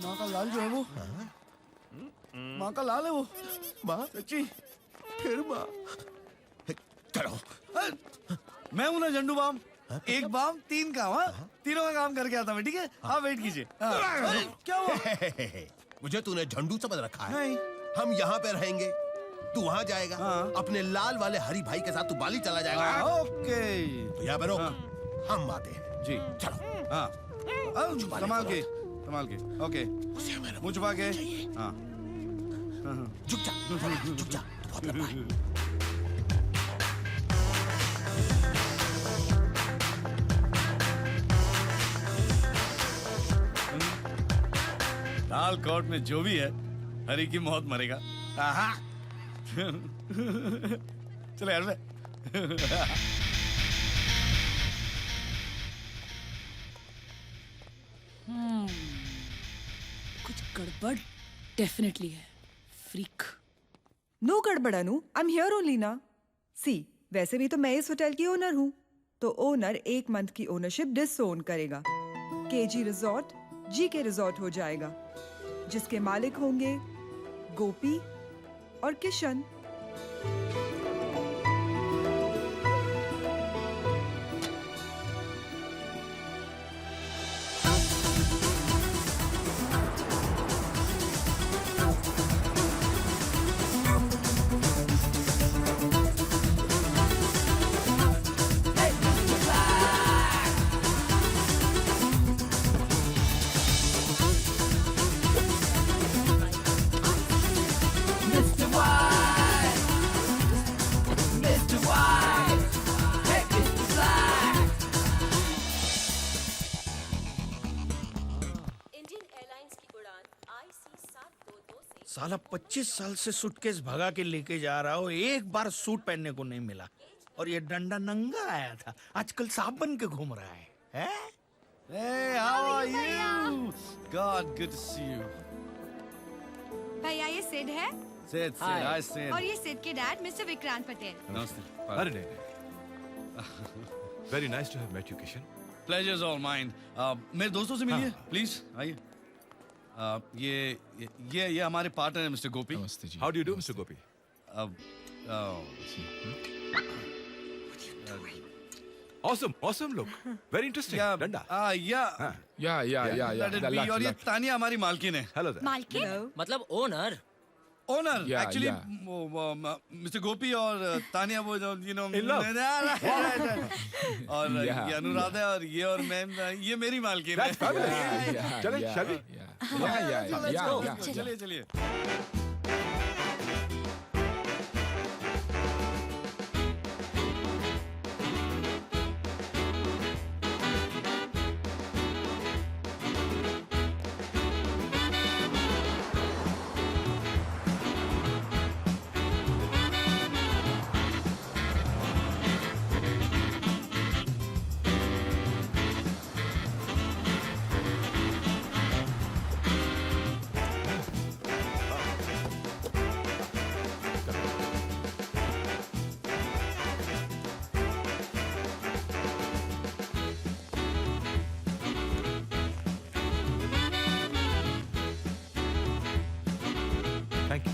माँ का लाल जो है वो, माँ का लाल है वो। माँ? सच्ची? फिर माँ? चलो। मैं हूं ना झंडू बाम। 1 बाम 3 काम। हाँ, तीनों का काम करके आता मैं। ठीक है, आप वेट कीजिए। क्या हुआ? मुझे तूने झंडू समझ रखा है? नहीं। हम यहाँ पे रहेंगे, तू वहाँ जाएगा। अपने लाल वाले हरी भाई के साथ तू बाली चला जाएगा। ओके। तो यहाँ पे रोक, हम आते हैं। जी चलो। हाँ, संभाल के। ओके, मुँह छुपा के। हाँ, झुक जा, झुक जा। तू बहुत लंबा है। लाल कोट में जो भी है, हरी की मौत मरेगा। चलो यार। कुछ गड़बड़ डेफिनेटली है। फ्रीक। नो गड़बड़ानू, आई एम हियर ओनली ना। सी, वैसे भी तो मैं इस होटल की ओनर हूँ, तो ओनर 1 मंथ की ओनरशिप डिसओन करेगा। केजी रिजॉर्ट जीके रिजॉर्ट हो जाएगा, जिसके मालिक होंगे गोपी और किशन। साला 25 साल से सूटकेस भगा के लेके जा रहा हो, एक बार सूट पहनने को नहीं मिला। और ये डंडा नंगा आया था, आजकल सांप बन के घूम रहा है, हैं? Hey, how are you? God, good to see you. भैया ये सिड है Sid, hi Sid. और ये सिड के dad mister Vikrant Patel. Namaste. अरे नहीं। Very nice to have met you, Kishan. Pleasure's all mine. मेरे दोस्तों से मिलिए, please. आइए. ये हमारे पार्टनर है मिस्टर गोपी. नमस्ते जी. How do you do, Mr. Gopi? Awesome look. Very interesting. Danda. Yeah. Yeah. और ये तानिया हमारी मालकिन है. Hello there. मालकिन मतलब owner owner Yeah, actually yeah. Mister Gopi और तानिया वो जो In love. और Yeah, ये अनुराधा और ये और मैं ये मेरी मालकिन है. That's fabulous. चलें, shall we? Yeah. चलिए. Thank you.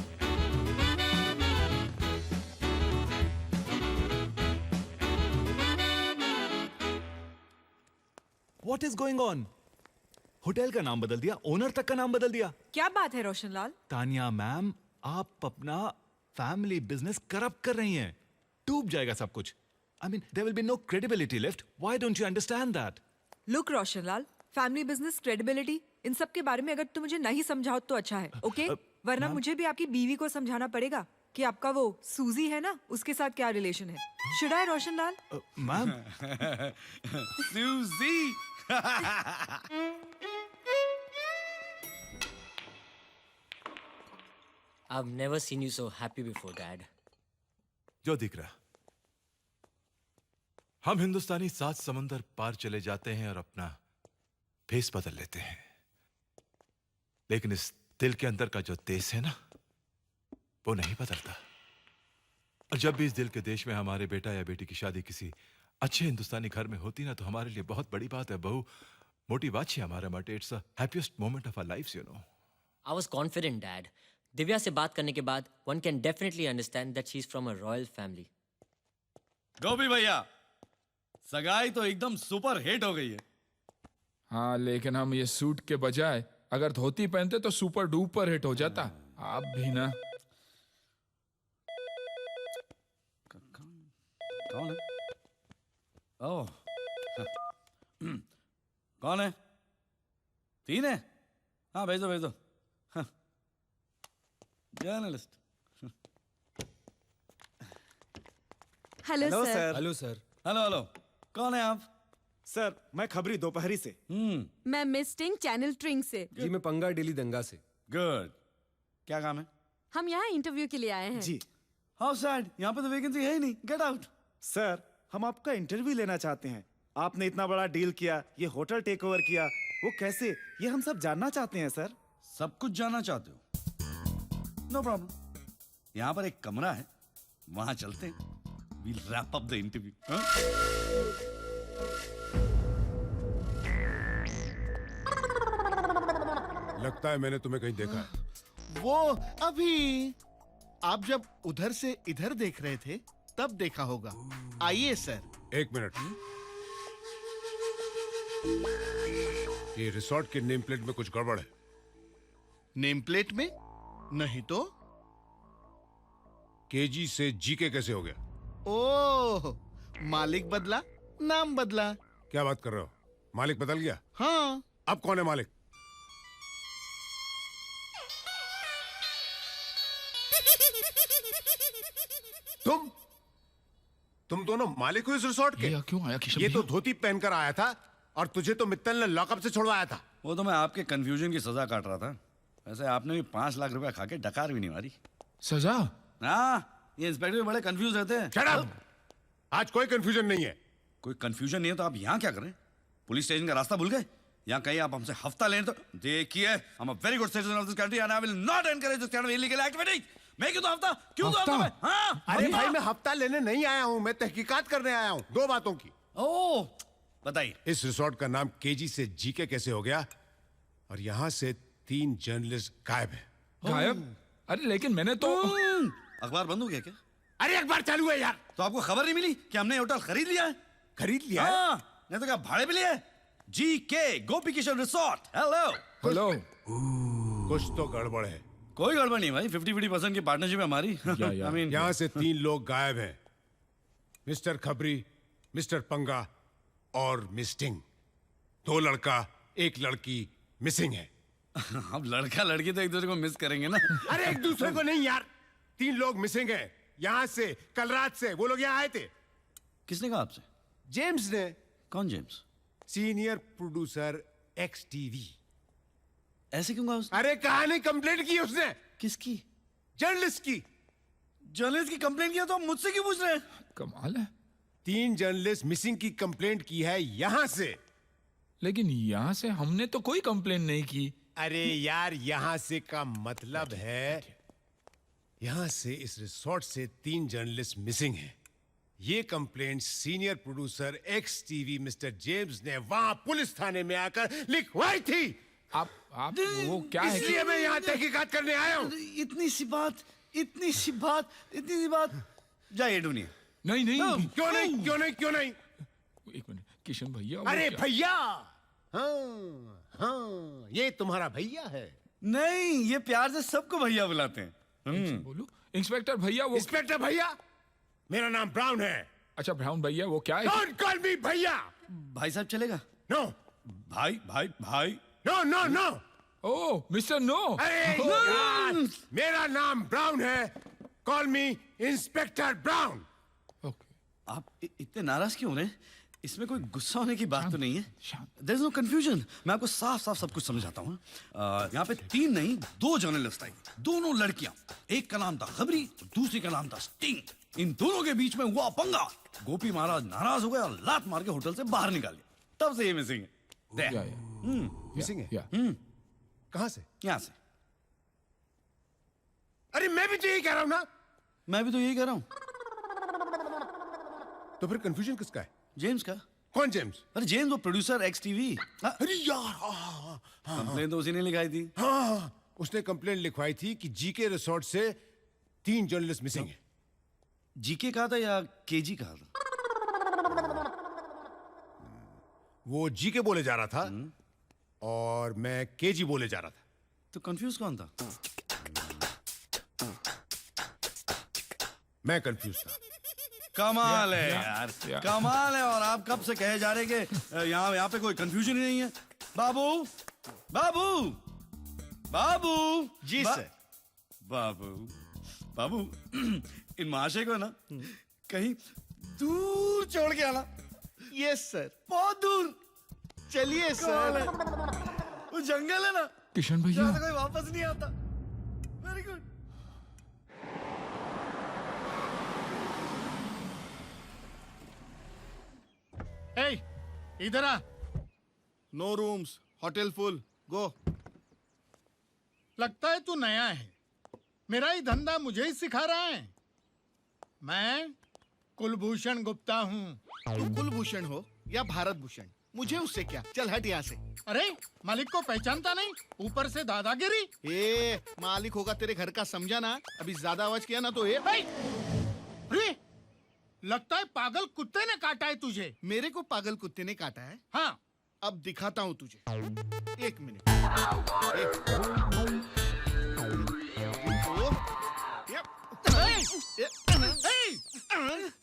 What is going on? Hotel का नाम बदल दिया, ओनर तक का नाम बदल दिया. क्या बात है रोशनलाल? तानिया मैम, आप अपना फैमिली बिजनेस करप्ट कर रही हैं. डूब जाएगा सब कुछ. I mean, there will be no credibility left. Why don't you understand that? Look Roshanlal, family business credibility इन सब के बारे में अगर तुम मुझे नहीं समझाओ तो अच्छा है, ओके? वरना मुझे भी आपकी बीवी को समझाना पड़ेगा कि आपका वो सूजी है ना, उसके साथ क्या रिलेशन है. Should I Roshanlal? मैम. सूजी. I've never seen you so happy before, Dad. जो दिख रहा, हम हिंदुस्तानी 7 समंदर पार चले जाते हैं और अपना फेस बदल लेते हैं, लेकिन इस दिल के अंदर का जो देश है ना, वो नहीं बदलता. और जब भी इस दिल के देश में हमारे बेटा या बेटी की शादी किसी अच्छे हिंदुस्तानी घर में होती ना, तो हमारे लिए बहुत बड़ी बात है. बहु मोटी बात है हमारे माटे. It's the happiest moment of our lives, you know. I was confident, Dad. Divya से बात करने के बाद one can definitely understand that she's from a royal family. गोपी भैया, सगाई तो एकदम सुपर हिट हो गई है. हाँ, लेकिन हम ये सूट के बजाय अगर धोती पहनते तो सुपर डुपर हिट हो जाता. आप भी ना. कौन है? ओह, कौन है? 3 है? हाँ, भेज दो. Journalist. Hello sir. Hello sir. Hello. कौन है आप? सर, मैं खबरी दोपहरी से. मैं मिस टिंग चैनल ट्रिंग से. जी मैं पंगा डेली दंगा से. गुड. क्या काम है? हम यहाँ इंटरव्यू के लिए आए हैं. जी. हाउ सैड, यहाँ पे तो वैकेंसी है ही नहीं. Get out. सर, हम आपका इंटरव्यू लेना चाहते हैं. आपने इतना बड़ा डील किया, ये होटल टेक ओवर किया, वो कैसे, ये हम सब जानना चाहते हैं सर. सब कुछ जानना चाहते हो? No problem. यहाँ पर एक कमरा है, वहां चलते हैं. We'll wrap up the interview. लगता है मैंने तुम्हें कहीं देखा है. वो अभी आप जब उधर से इधर देख रहे थे तब देखा होगा. आइए सर. 1 मिनट. ये रिसोर्ट के नेम प्लेट में कुछ गड़बड़ है. नेम प्लेट में? नहीं तो. केजी से जीके कैसे हो गया? ओह, मालिक बदला, नाम बदला. क्या बात कर रहे हो? मालिक बदल गया? हाँ. अब कौन है मालिक? तुम दोनों मालिक हो इस रिसोर्ट के? क्यों आया किशन? ये तो धोती पहनकर आया था और तुझे तो मित्तल ने लॉकअप से छुड़वाया था. वो तो मैं आपके कंफ्यूजन की सजा काट रहा था. वैसे आपने भी 5 लाख रुपया खा के डकार भी नहीं मारी। सजा? हाँ, ये इंस्पेक्टर भी बड़े कंफ्यूज रहते हैं। Shut up! आज कोई कंफ्यूजन नहीं है। कोई कंफ्यूजन नहीं है तो आप यहाँ क्या कर रहे हैं? पुलिस स्टेशन का रास्ता भूल गए? यहाँ कहीं आप हमसे हफ्ता लेने तो देखिए, I'm a very good citizen of this country and I will not encourage this kind of illegal activity. मैं क्यों तो हफ्ता? क्यों तो हफ्ता मैं? हाँ? अरे भाई मैं हफ्ता लेने नहीं आया हूँ, मैं तहकीकात करने आया हूँ 2 बातों की। ओह, बताइए। इस रिसोर्ट का नाम केजी से जीके कैसे हो गया? और यहाँ से 3 जर्नलिस्ट गायब हैं। गायब? अरे लेकिन मैंने तो अखबार बंद हो गया क्या? अरे अखबार चालू है यार। तो आपको खबर नहीं मिली कि हमने होटल खरीद लिया है? खरीद लिया है? हाँ, नहीं तो क्या भाड़े पे लिया है? जीके गोपी किशन रिसोर्ट। हेलो। हेलो। कुछ तो गड़बड़ है। कोई गड़बड़ नहीं भाई, 50-50% की पार्टनरशिप है हमारी। I mean, यहाँ से 3 लोग गायब हैं, मिस्टर खबरी, मिस्टर पंगा और मिस्टिंग। 2 लड़का 1 लड़की मिसिंग है। अब लड़का लड़की तो एक दूसरे को मिस करेंगे ना। अरे एक दूसरे को नहीं यार, 3 लोग मिसिंग हैं यहाँ से। कल रात से वो लोग यहाँ आए थे। किसने कहा आपसे? जेम्स ने। कौन जेम्स? Senior producer XTV। ऐसे क्यों कहा उसने? अरे कहानी कंप्लेंट की उसने। किसकी? जर्नलिस्ट की। जर्नलिस्ट की कंप्लेंट किया तो आप मुझसे क्यों पूछ रहे हैं? कमाल है। 3 जर्नलिस्ट मिसिंग की कंप्लेंट की है यहाँ से। लेकिन यहाँ से हमने तो कोई कंप्लेंट नहीं की। अरे यार यहाँ से का मतलब है यहाँ से इस रिसोर्ट से 3 जर्नलिस्ट मिसिंग हैं। ये complaint senior producer XTV mister James ने वहां पुलिस थाने में आकर लिखवाई थी। आप वो क्या है? इसलिए मैं यहाँ तहकीकात करने आया हूँ। इतनी सी बात। जाइए ढूंढिए। नहीं नहीं। क्यों नहीं? एक मिनट किशन भैया। अरे भैया, हाँ, ये तुम्हारा भैया है। नहीं, ये प्यार से सबको भैया बुलाते हैं। बोलो इंस्पेक्टर भैया। वो इंस्पेक्टर भैया? मेरा नाम ब्राउन है। अच्छा ब्राउन भैया, वो क्या है? Don't call me भैया। भाई साहब चलेगा? नो। भाई। नो। ओह मिस्टर नो। अरे यार, मेरा नाम ब्राउन है। कॉल मी इंस्पेक्टर ब्राउन। आप इतने नाराज क्यों हो रहे हैं? इसमें कोई गुस्सा होने की बात तो नहीं है। There is no confusion। मैं आपको साफ सब कुछ समझाता हूँ। यहाँ पे 3 नहीं 2 जर्नलिस्ट आई, दोनों लड़कियां। एक का नाम था खबरी, दूसरी का नाम था स्टिंग। इन दोनों के बीच में हुआ पंगा। गोपी महाराज नाराज हो गए और लात मार के होटल से बाहर निकाल दिया। तब से ये मिसिंग है। मिसिंग है? कहाँ से? यहाँ से। अरे मैं भी तो यही कह रहा हूँ ना। मैं भी तो यही कह रहा हूँ। तो फिर कंफ्यूजन किसका है? जेम्स का। कौन जेम्स? अरे जेम्स वो प्रोड्यूसर XTV। अरे यार कंप्लेन तो उसी ने लिखाई थी। हाँ, उसने कंप्लेंट लिखवाई थी कि जीके रिसोर्ट से 3 जर्नलिस्ट मिसिंग है। जीके कहा था या केजी कहा था? वो जीके बोले जा रहा था और मैं केजी बोले जा रहा था। तो कंफ्यूज कौन था? मैं कंफ्यूज था। कमाल है यार, कमाल है। और आप कब से कहे जा रहे कि यहाँ पे कोई कंफ्यूजन ही नहीं है। बाबू जी सर। बाबू इन महाशय को ना कहीं दूर छोड़ के आना। Yes sir. बहुत दूर। चलिए सर। वो जंगल है ना किशन भैया, कोई वापस नहीं आता। Very good. इधर आ। नो रूम्स, होटल फुल, गो। लगता है तू नया है। मेरा ही धंधा मुझे ही सिखा रहा है। मैं कुलभूषण गुप्ता हूँ। तू कुलभूषण हो या भारत भूषण, मुझे उससे क्या। चल हट यहाँ से। अरे मालिक को पहचानता नहीं, ऊपर से दादागिरी। मालिक होगा तेरे घर का, समझा ना। अभी ज्यादा आवाज किया ना तो अरे लगता है पागल कुत्ते ने काटा है तुझे। मेरे को पागल कुत्ते ने काटा है? हाँ। अब दिखाता हूँ तुझे। 1 मिनट।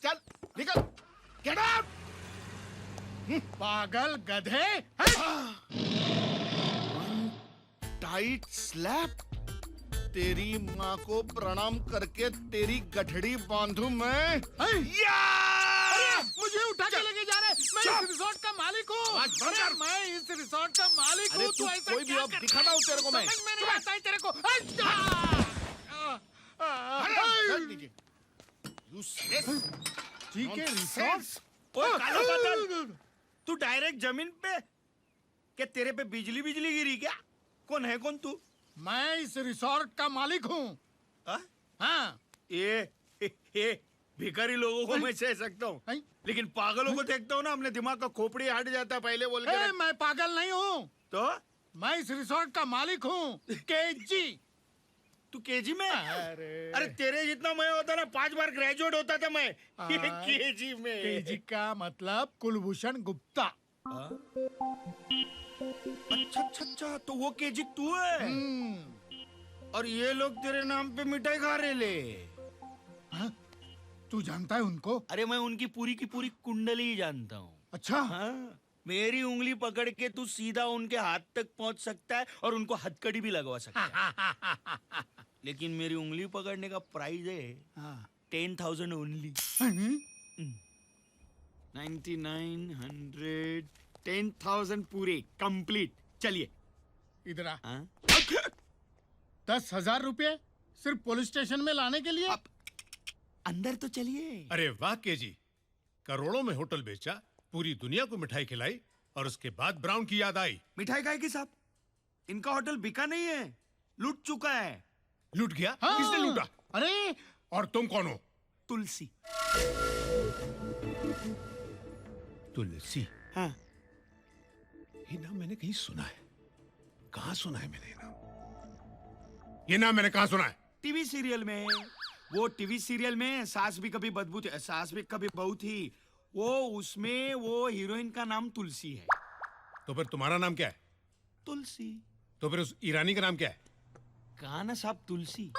चल निकल। Get out. पागल गधे। Tight slap. तेरी माँ को प्रणाम करके तेरी गठड़ी बांधू मैं। मुझे उठा के लेके जा रहे। मैं इस रिसोर्ट का मालिक हूँ। अरे मैं इस रिसोर्ट का मालिक हूँ। तू ऐसा कोई भी क्या अब कर दिखाता रहा हूँ है? तेरे को मैं। समझ में नहीं आता है तेरे को। जी के रिसोर्ट। ओए काला बादल, तू डायरेक्ट जमीन पे? क्या तेरे पे बिजली बिजली गिरी क्या? कौन है कौन तू? मैं इस रिसोर्ट का मालिक हूँ। हाँ। ये भिखारी लोगों को मैं सह सकता हूँ, लेकिन पागलों को देखता हूँ ना, अपने दिमाग का खोपड़ी हट जाता है पहले बोल के। मैं पागल नहीं हूँ। तो मैं इस रिसोर्ट का मालिक हूँ। केजी। तू केजी में? अरे तेरे जितना मैं होता ना 5 बार ग्रेजुएट होता था मैं। केजी में? केजी का मतलब कुलभूषण गुप्ता। अच्छा अच्छा अच्छा, तो वो केजी तू है? और ये लोग तेरे नाम पे मिठाई खा रहे ले। तू जानता है उनको? अरे मैं उनकी पूरी की पूरी कुंडली ही जानता हूँ। अच्छा। हाँ, मेरी उंगली पकड़ के तू सीधा उनके हाथ तक पहुंच सकता है और उनको हथकड़ी भी लगवा सकता है। लेकिन मेरी उंगली पकड़ने का प्राइस है 10,000 ओनली। 9900 10,000 पूरे कंप्लीट। चलिए इधर आ। 10,000 रुपये सिर्फ पुलिस स्टेशन में लाने के लिए? अंदर तो चलिए। अरे वाह केजी, करोड़ों में होटल बेचा, पूरी दुनिया को मिठाई खिलाई और उसके बाद ब्राउन की याद आई। मिठाई खाएगी साहब? इनका होटल बिका नहीं है, लूट चुका है। लूट गया? हाँ। किसने लूटा? अरे और तुम कौन हो? तुलसी। तुलसी? हाँ। ये नाम मैंने कहीं सुना है। कहाँ सुना है मैंने ये नाम? ये नाम मैंने कहाँ सुना है? टीवी सीरियल में। वो टीवी सीरियल में सास भी कभी बदबू थी, सास भी कभी बहू थी, वो उसमें वो हीरोइन का नाम तुलसी है। तो फिर तुम्हारा नाम क्या है? तुलसी। तो फिर उस ईरानी का नाम क्या है? कहा ना साहब, तुलसी।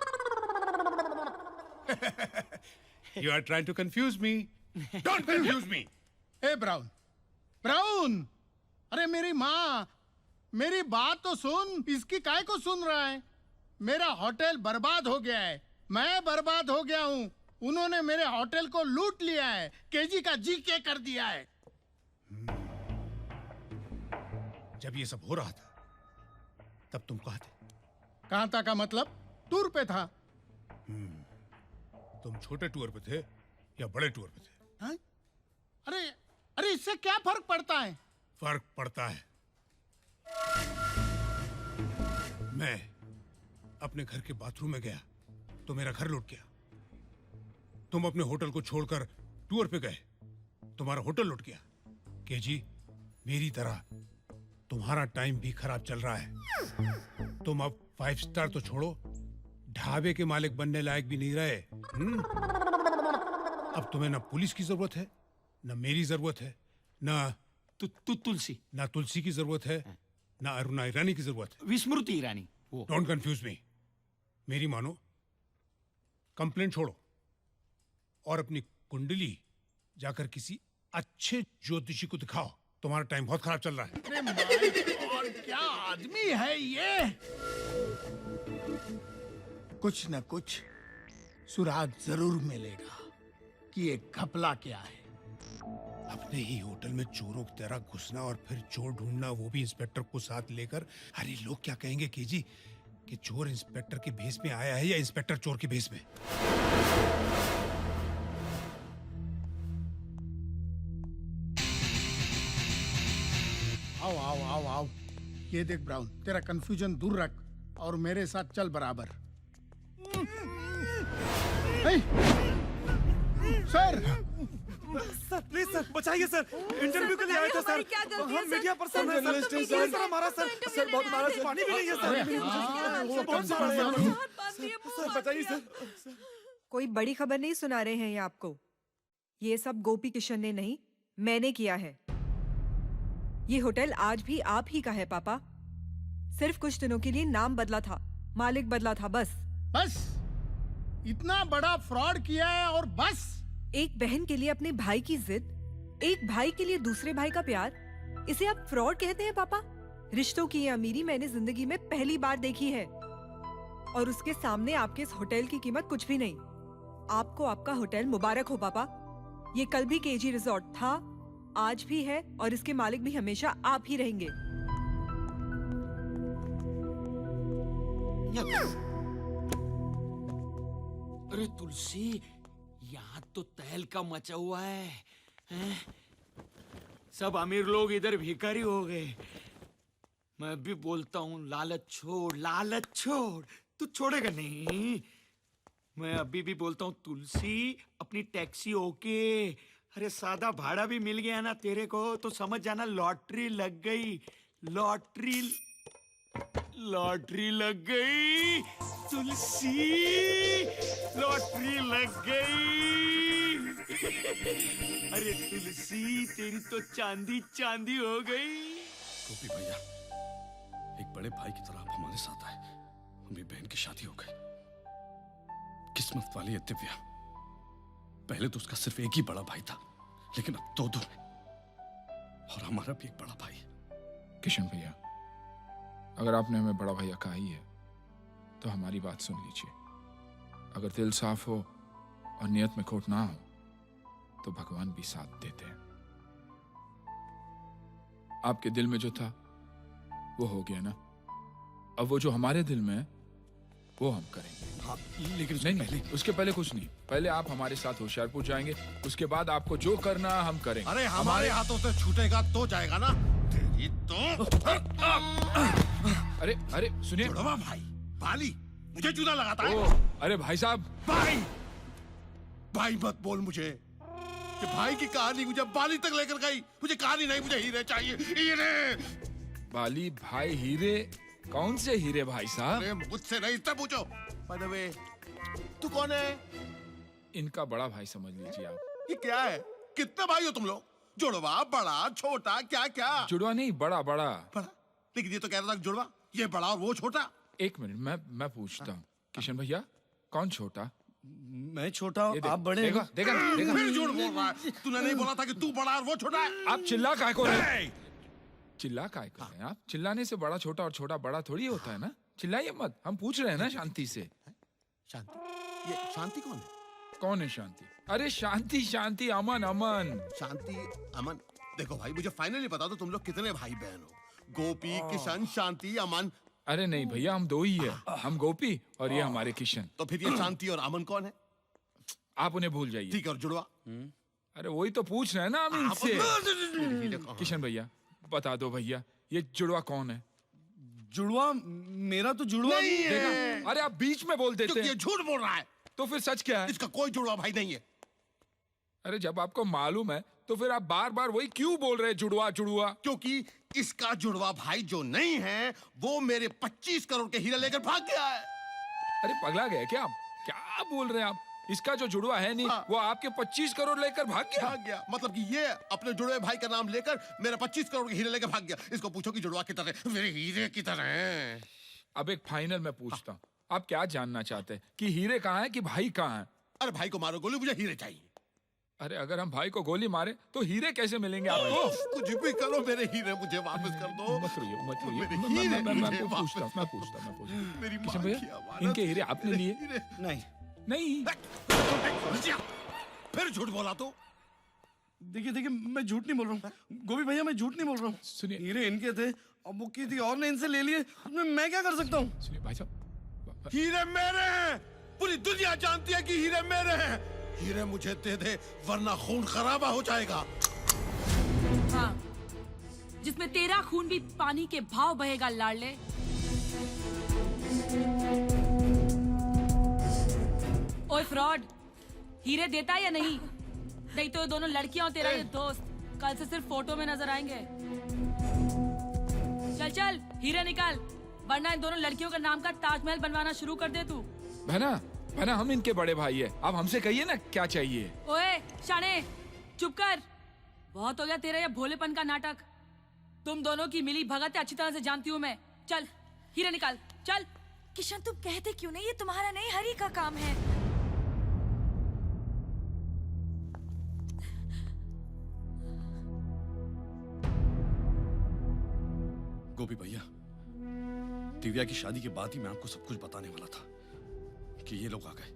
You are trying to confuse me. Don't confuse me. A brown, brown, अरे मेरी माँ, मेरी बात तो सुन। इसकी काय को सुन रहा है? मेरा होटल बर्बाद हो गया है, मैं बर्बाद हो गया हूँ। उन्होंने मेरे होटल को लूट लिया है, केजी का जीके कर दिया है। जब ये सब हो रहा था तब तुम कहाँ थे? कहाँ था का मतलब? टूर पे था। तुम छोटे टूर पे थे या बड़े टूर पे थे? हाँ? अरे अरे इससे क्या फर्क पड़ता है? फर्क पड़ता है। मैं अपने घर के बाथरूम में गया तो मेरा घर लूट गया। तुम अपने होटल को छोड़कर टूर पे गए, तुम्हारा होटल लूट गया। केजी, मेरी तरह तुम्हारा टाइम भी खराब चल रहा है। तुम अब 5 स्टार तो छोड़ो, ढाबे के मालिक बनने लायक भी नहीं रहे। अब तुम्हें ना पुलिस की जरूरत है, ना मेरी जरूरत है, ना तुलसी, ना तुलसी की जरूरत है, ना अरुणा ईरानी की जरूरत है। विस्मृति ईरानी। Don't confuse me. मेरी मानो, कंप्लेंट छोड़ो और अपनी कुंडली जाकर किसी अच्छे ज्योतिषी को दिखाओ। तुम्हारा टाइम बहुत खराब चल रहा है। अरे माय गॉड, क्या आदमी है ये? कुछ न कुछ सुराग जरूर मिलेगा कि ये घपला क्या है। अपने ही होटल में चोरों की तरह घुसना और फिर चोर ढूंढना, वो भी इंस्पेक्टर को साथ लेकर। अरे लोग क्या कहेंगे केजी कि चोर इंस्पेक्टर के भेस में आया है या इंस्पेक्टर चोर के भेस में? आओ आओ आओ आओ। ये देख ब्राउन, तेरा कंफ्यूजन दूर रख और मेरे साथ चल बराबर। सर, सर प्लीज सर, बचाइए सर। इंटरव्यू के लिए आए थे सर। हम मीडिया पर्सन हैं सर। सर हमारा सर बहुत मारा सर। पानी भी नहीं है सर। बहुत सर, बचाइए सर। कोई बड़ी खबर नहीं सुना रहे हैं ये आपको। ये सब गोपी किशन ने नहीं, मैंने किया है। ये होटल आज भी आप ही का है पापा। सिर्फ कुछ दिनों के लिए नाम बदला था, मालिक बदला था, बस। बस इतना बड़ा फ्रॉड किया है और बस? एक बहन के लिए अपने भाई की जिद, एक भाई के लिए दूसरे भाई का प्यार, इसे आप फ्रॉड कहते हैं पापा? रिश्तों की ये अमीरी मैंने जिंदगी में पहली बार देखी है। और उसके सामने आपके इस होटल की कीमत कुछ भी नहीं। आपको आपका होटल मुबारक हो पापा। ये कल भी केजी रिजॉर्ट था आज भी है और इसके मालिक भी हमेशा आप ही रहेंगे। अरे तुलसी, यहाँ तो तहलका मचा हुआ है, हैं? सब अमीर लोग इधर भिखारी हो गए। मैं भी बोलता हूँ लालच छोड़, लालच छोड़। तू छोड़ेगा नहीं। मैं अभी भी बोलता हूँ तुलसी, अपनी टैक्सी ओके। अरे सादा भाड़ा भी मिल गया ना तेरे को तो समझ जाना लॉटरी लग गई। लॉटरी लॉटरी लग गई तुलसी, लॉटरी लग गई। अरे तुलसी, तेरी तो चांदी चांदी हो गई। गोपी भैया, एक बड़े भाई की तरह आप हमारे साथ आए। मेरी बहन की शादी हो गई। किस्मत वाली है दिव्या। पहले तो उसका सिर्फ एक ही बड़ा भाई था, लेकिन अब दो है। और हमारा भी एक बड़ा भाई है। किशन भैया, अगर आपने हमें बड़ा भैया कहा ही है तो हमारी बात सुन लीजिए। अगर दिल साफ हो और नियत में खोट ना हो तो भगवान भी साथ देते हैं। आपके दिल में जो था वो हो गया ना। अब वो जो हमारे दिल में है वो हम करेंगे। हाँ, लेकिन नहीं, उसके पहले कुछ नहीं। पहले आप हमारे साथ होशियारपुर जाएंगे, उसके बाद आपको जो करना हम करेंगे। अरे हमारे हाथों से छूटेगा तो जाएगा ना। तेरी तो अरे सुनिए भाई, बाली मुझे जूता लगाता है। अरे भाई साहब, भाई मत बोल मुझे कि भाई की कहानी मुझे बाली तक लेकर गई। मुझे कहानी नहीं, मुझे हीरे चाहिए, हीरे। बाली भाई हीरे? कौन से हीरे भाई साहब? अरे मुझसे नहीं, इससे पूछो। बाय द वे, तू कौन है? इनका बड़ा भाई समझ लीजिए आप। ये क्या है? कितने भाई हो तुम लोग? जुड़वा, बड़ा, छोटा, क्या क्या? जुड़वा नहीं, बड़ा। बड़ा? लेकिन ये तो कह रहा था जुड़वा, ये बड़ा और वो छोटा। एक मिनट, मैं पूछता हूँ। किशन भैया, कौन छोटा? मैं छोटा, आप बड़े। देखा। फिर झूठ बोल रहा है। तूने नहीं बोला था कि तू बड़ा और वो छोटा है? आप चिल्ला काहे को रहे? चिल्ला काहे को रहे? आप चिल्लाने से बड़ा छोटा और छोटा बड़ा थोड़ी होता है ना। चिल्लाइए मत, हम पूछ रहे हैं ना शांति से। शांति? ये शांति कौन है? कौन है शांति? अरे शांति, अमन। शांति, अमन। देखो भाई, मुझे फाइनली बता दो तुम लोग कितने भाई बहन हो? गोपी, किशन, शांति, अमन। अरे नहीं भैया, हम दो ही है। हम गोपी और ये हमारे किशन। तो फिर ये शांति और अमन कौन है? आप उन्हें भूल जाइए। ठीक है, और जुड़वा? अरे वही तो पूछ रहे हैं ना हम इनसे। किशन भैया, बता दो भैया, ये जुड़वा कौन है? जुड़वा? मेरा तो जुड़वा नहीं है। अरे आप बीच में बोल देते हैं। ये झूठ बोल रहा है। तो फिर सच क्या है? इसका कोई जुड़वा भाई नहीं है। अरे जब आपको मालूम है तो फिर आप बार बार वही क्यों बोल रहे हैं, जुड़वा? क्योंकि इसका जुड़वा भाई जो नहीं है वो मेरे 25 करोड़ के हीरे लेकर भाग गया है। अरे पगला गए क्या आप? क्या बोल रहे हैं आप? इसका जो जुड़वा है नहीं, वो आपके 25 करोड़ लेकर भाग गया। मतलब कि ये अपने जुड़वे भाई का नाम लेकर मेरा 25 करोड़ के हीरे लेकर भाग गया। इसको पूछो कि जुड़वा की तरह मेरे हीरे की तरह। अब एक फाइनल मैं पूछता हूँ, आप क्या जानना चाहते हैं कि हीरे कहाँ है कि भाई कहाँ है? अरे भाई को मारो गोली, मुझे हीरे चाहिए। अरे अगर हम भाई को गोली मारे तो हीरे कैसे मिलेंगे आपको? कुछ भी करो, मेरे हीरे मुझे वापस कर दो। मत रोइए। मैं पूछता। किशन भैया, इनके हीरे आपने लिए? नहीं। फिर झूठ बोला तो? देखिए, मैं झूठ नहीं बोल रहा हूँ गोपी भैया, मैं झूठ नहीं बोल रहा हूँ। सुनिए, हीरे इनके थे, अब वो किसी और ने इनसे ले लिए। मैं क्या कर सकता हूँ? सुनिए भाई साहब, हीरे मेरे हैं। पूरी दुनिया जानती है कि हीरे मेरे हैं। हीरे मुझे दे दे, वरना खून खराबा हो जाएगा। हाँ, जिसमें तेरा खून भी पानी के भाव बहेगा लाडले। ओए फ्रॉड, हीरे देता है या नहीं? नहीं तो ये दोनों लड़कियां और तेरा ये दोस्त कल से सिर्फ फोटो में नजर आएंगे। चल हीरे निकाल, वरना इन दोनों लड़कियों का नाम का ताजमहल बनवाना शुरू कर दे तू। बहना, हम इनके बड़े भाई है। आप हमसे कहिए ना क्या चाहिए। ओए शाने, चुप कर। बहुत हो गया तेरा ये भोलेपन का नाटक। तुम दोनों की मिली भगत अच्छी तरह से जानती हूँ मैं। चल हीरे निकाल, चल। किशन, तुम कहते क्यों नहीं? ये तुम्हारा नहीं, हरी का काम है। गोपी भैया, दिव्या की शादी के बाद ही मैं आपको सब कुछ बताने वाला था कि ये लोग आ गए।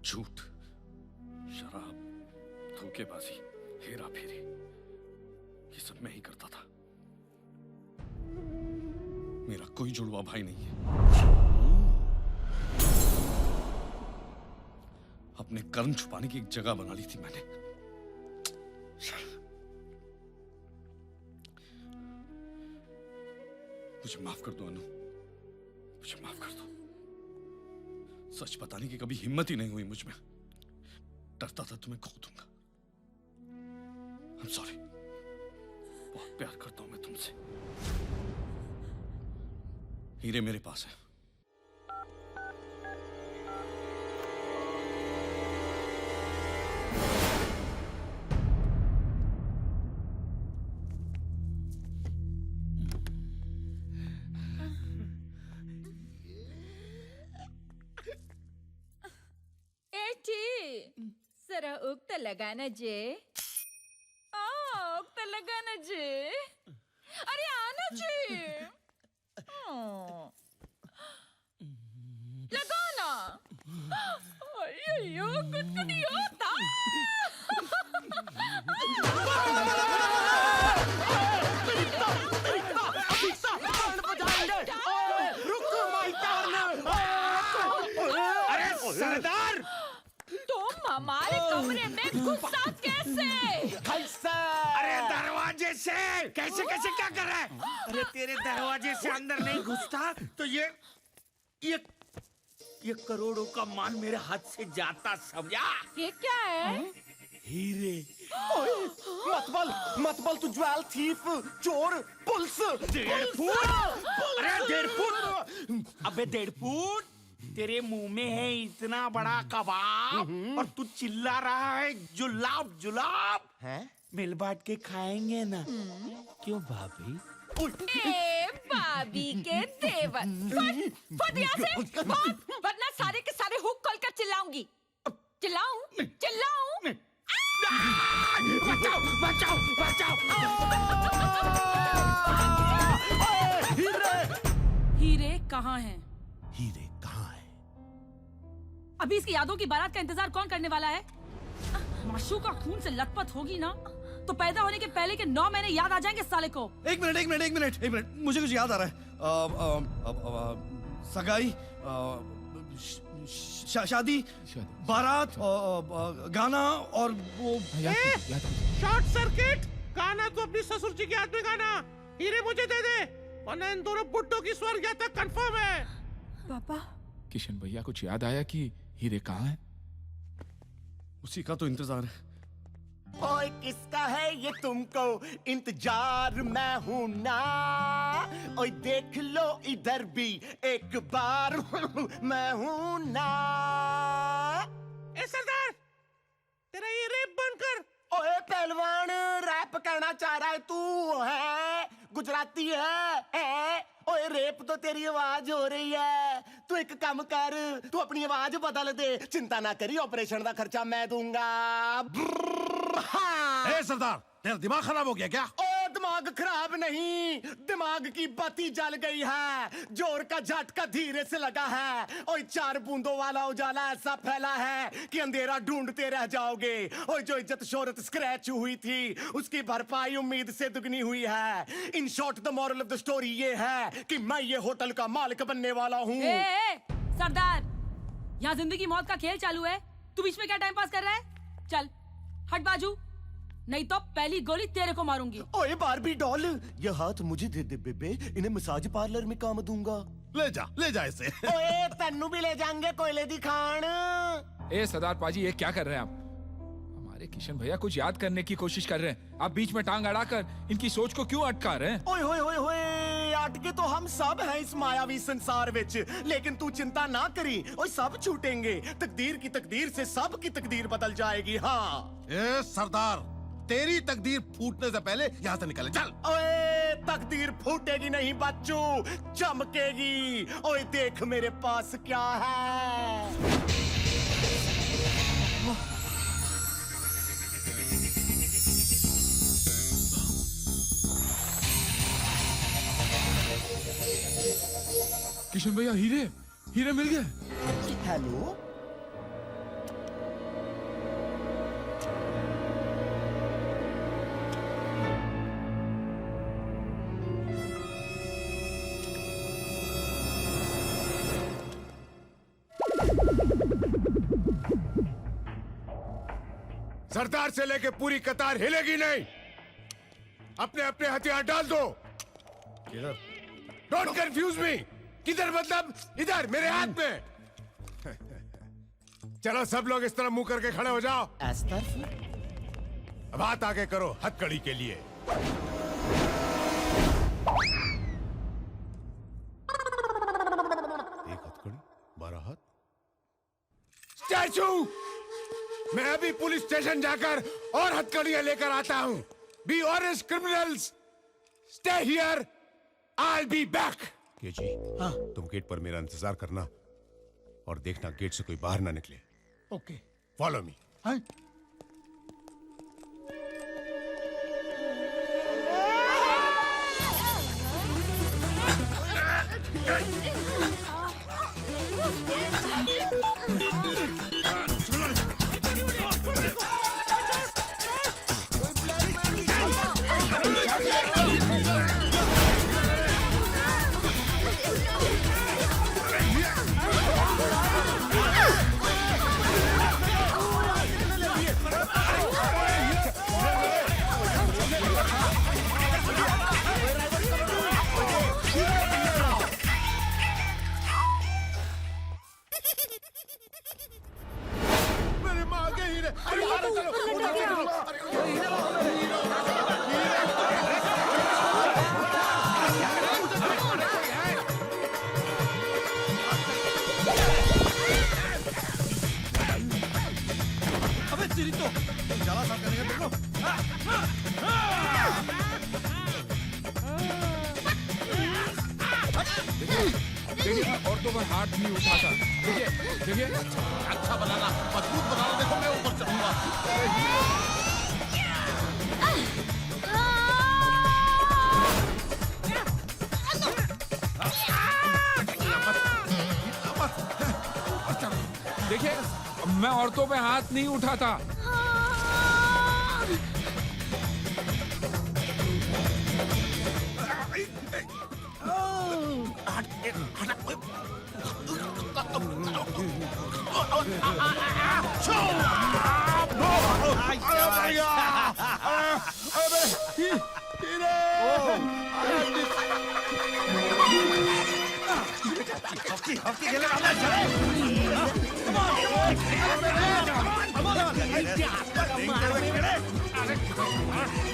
झूठ, शराब, धोखेबाजी, हेरा फेरी ये सब मैं ही करता था। मेरा कोई जुड़वा भाई नहीं है। अपने कर्म छुपाने की एक जगह बना ली थी मैंने। मुझे माफ कर दो अनु, मुझे माफ कर दो। सच बताने की कभी हिम्मत ही नहीं हुई मुझ में। डरता था तुम्हें खो दूंगा। I'm sorry। बहुत प्यार करता हूं मैं तुमसे। हीरे मेरे पास है। जरा उगता लगाना जे। उगता लगाना जे। अरे आना जे। लगाना। अयो गुदगुदी होता। अरे सरदार, तुम हमारे कमरे में घुसा कैसे? अरे दरवाजे से। कैसे कैसे क्या कर रहा है? अरे तेरे दरवाजे से अंदर नहीं घुसता तो ये करोड़ों का माल मेरे हाथ से जाता, समझा? ये क्या है? हीरे। मत बोल तू ज्वेल थीफ, चोर, पुलिस। 1.5 फुट। अरे 1.5 फुट। अबे 1.5 फुट। तेरे मुंह में है इतना बड़ा कबाब और तू चिल्ला रहा है जुलाब जुलाब। हैं? मिल बांट के खाएंगे ना? क्यों भाभी? ए भाभी के देवर। फट यहाँ से, फट, वरना सारे के सारे हुक खोल कर चिल्लाऊंगी। चिल्लाऊं? चिल्लाऊं? बचाओ बचाओ बचाओ। हीरे कहाँ हैं? हीरे कहाँ है? अभी इसकी यादों की बारात का इंतजार कौन करने वाला है? माशूका खून से लथपथ होगी ना तो पैदा होने के पहले के 9 महीने याद आ जाएंगे साले को। एक मिनट, मुझे कुछ याद आ रहा है। सगाई, शादी, बारात, गाना और वो शॉर्ट सर्किट। गाना तो अपनी ससुर जी के हाथ में गाना। हीरे मुझे दे दे, वरना इन दोनों बुड्ढों की स्वर्ग यात्रा कंफर्म है। पापा। किशन भैया कुछ याद आया कि हीरे कहाँ है? उसी का तो इंतजार है। ओए किसका है ये तुमको इंतजार, मैं हूं ना। ओए देख लो इधर भी एक बार, मैं हूं ना। ए सरदार, तेरा ये रैप बनकर। ओए पहलवान, रैप कहना चाह रहा है तू? है गुजराती है? ओए रेप तो तेरी आवाज हो रही है। तू एक काम कर, तू अपनी आवाज बदल दे। चिंता ना करी, ऑपरेशन का खर्चा मैं दूंगा। ए सरदार, तेरा दिमाग खराब हो गया क्या? ओ दिमाग खराब नहीं, दिमाग की बत्ती जल गई है। जोर का झटका धीरे से लगा है। ओए 4 बूंदों वाला उजाला ऐसा फैला है कि अंधेरा ढूंढते रह जाओगे। ओए जो इज्जत शोहरत स्क्रैच हुई थी उसकी भरपाई उम्मीद से दुगनी हुई है। In short the moral of the story ये है कि मैं ये होटल का मालिक बनने वाला हूँ। सरदार, यहाँ जिंदगी मौत का खेल चालू है। तू बीच में क्या टाइम पास कर रहा है? चल हट बाजू, नहीं तो पहली गोली तेरे को मारूंगी। ओए बारबी डॉल, ये हाथ मुझे दे दे बेबे, इन्हें मसाज पार्लर में काम दूंगा। ले जा इसे। ओए तन्नू भी ले जाएंगे कोयले दी खान। ए सरदार पाजी, ये क्या कर रहे हैं आप? हमारे किशन भैया कुछ याद करने की कोशिश कर रहे हैं, आप बीच में टांग अड़ाकर इनकी सोच को क्यों अटका रहे हैं? ओए होए होए होए, अटके तो हम सब हैं इस मायावी संसार विच, लेकिन तू चिंता ना करी, ओए सब छूटेंगे। तकदीर की तकदीर से सब की तकदीर बदल जाएगी। हाँ ए सरदार, तेरी तकदीर फूटने से पहले यहाँ से निकले, चल। ओए तकदीर फूटेगी नहीं बच्चू, चमकेगी। ओए देख मेरे पास क्या है। किशन भैया, हीरे मिल गए। हेलो सरदार से लेके पूरी कतार हिलेगी नहीं। अपने अपने हथियार डाल दो। किधर? Don't confuse me. किधर मतलब इधर मेरे हाथ में। चलो सब लोग इस तरह मुंह करके खड़े हो जाओ। अब हाथ आगे करो हथकड़ी के लिए। एक हथकड़ी 12 हाथ। स्टैचू! मैं अभी पुलिस स्टेशन जाकर और हथकड़ियां लेकर आता हूं। Be honest criminals, stay here, I be back. KG, तुम गेट पर मेरा इंतजार करना और देखना गेट से कोई बाहर ना निकले। ओके। Follow me. देखिए औरतों पर हाथ नहीं उठाता। देखिए देखिए अच्छा बनाना, मजबूत बनाना। देखो मैं ऊपर चढ़ूंगा। देखिए मैं औरतों पे हाथ नहीं उठाता।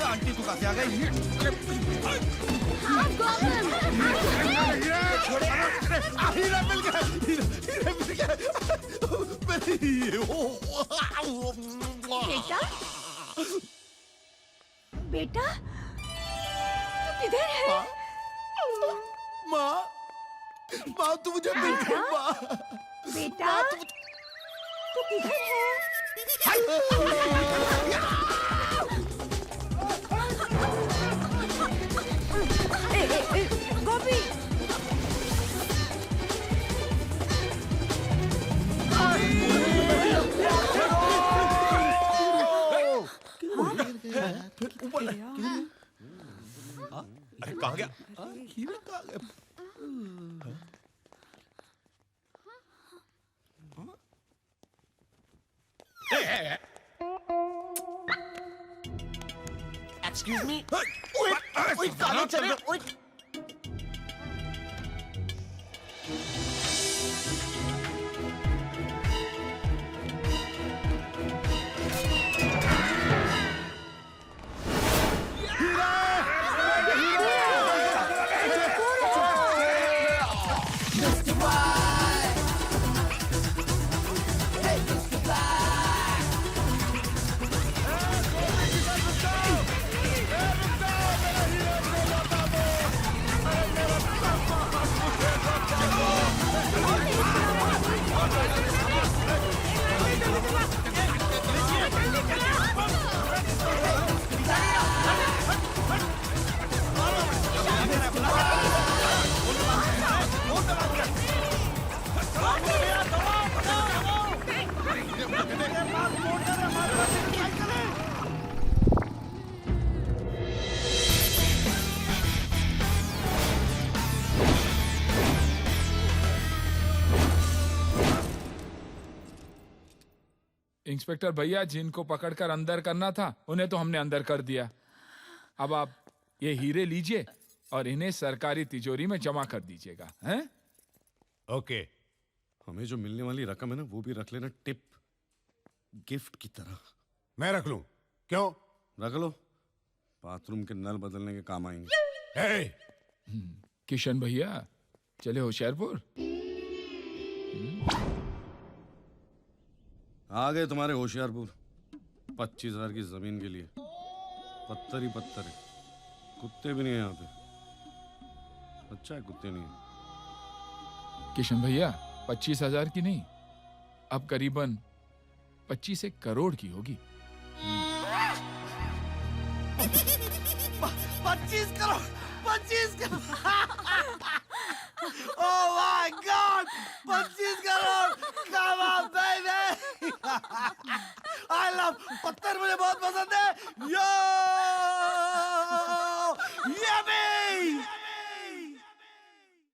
आंटी तू कैसे आ गई? हीरा मिल गया, हीरा मिल गया। बेटा बेटा तू किधर है? माँ माँ तू मुझे मिल गई। माँ बेटा तू किधर है? गोपी अरे कहाँ गया? हीरा कहाँ गया? Excuse me? Wait, कहाँ चल रहा? Wait. इंस्पेक्टर भैया, जिनको पकड़कर अंदर करना था उन्हें तो हमने अंदर कर दिया। अब आप ये हीरे लीजिए और इन्हें सरकारी तिजोरी में जमा कर दीजिएगा, हैं? ओके। हमें जो मिलने वाली रकम है ना, वो भी रख लेना टिप, गिफ्ट की तरह। मैं रख लूं? क्यों? रख लो, बाथरूम के नल बदलने के काम आएंगे। हे! किशन भैया, चले होशियारपुर? आ गए तुम्हारे होशियारपुर 25,000 की जमीन के लिए। पत्थर ही पत्थर है, कुत्ते भी नहीं है यहाँ पे। अच्छा है कुत्ते नहीं है। किशन भैया, 25,000 की नहीं, अब करीबन 25 करोड़ की होगी। 25 crore 25 crore oh my God 25 crore come on baby I love पत्थर मुझे बहुत पसंद है यो यम्मी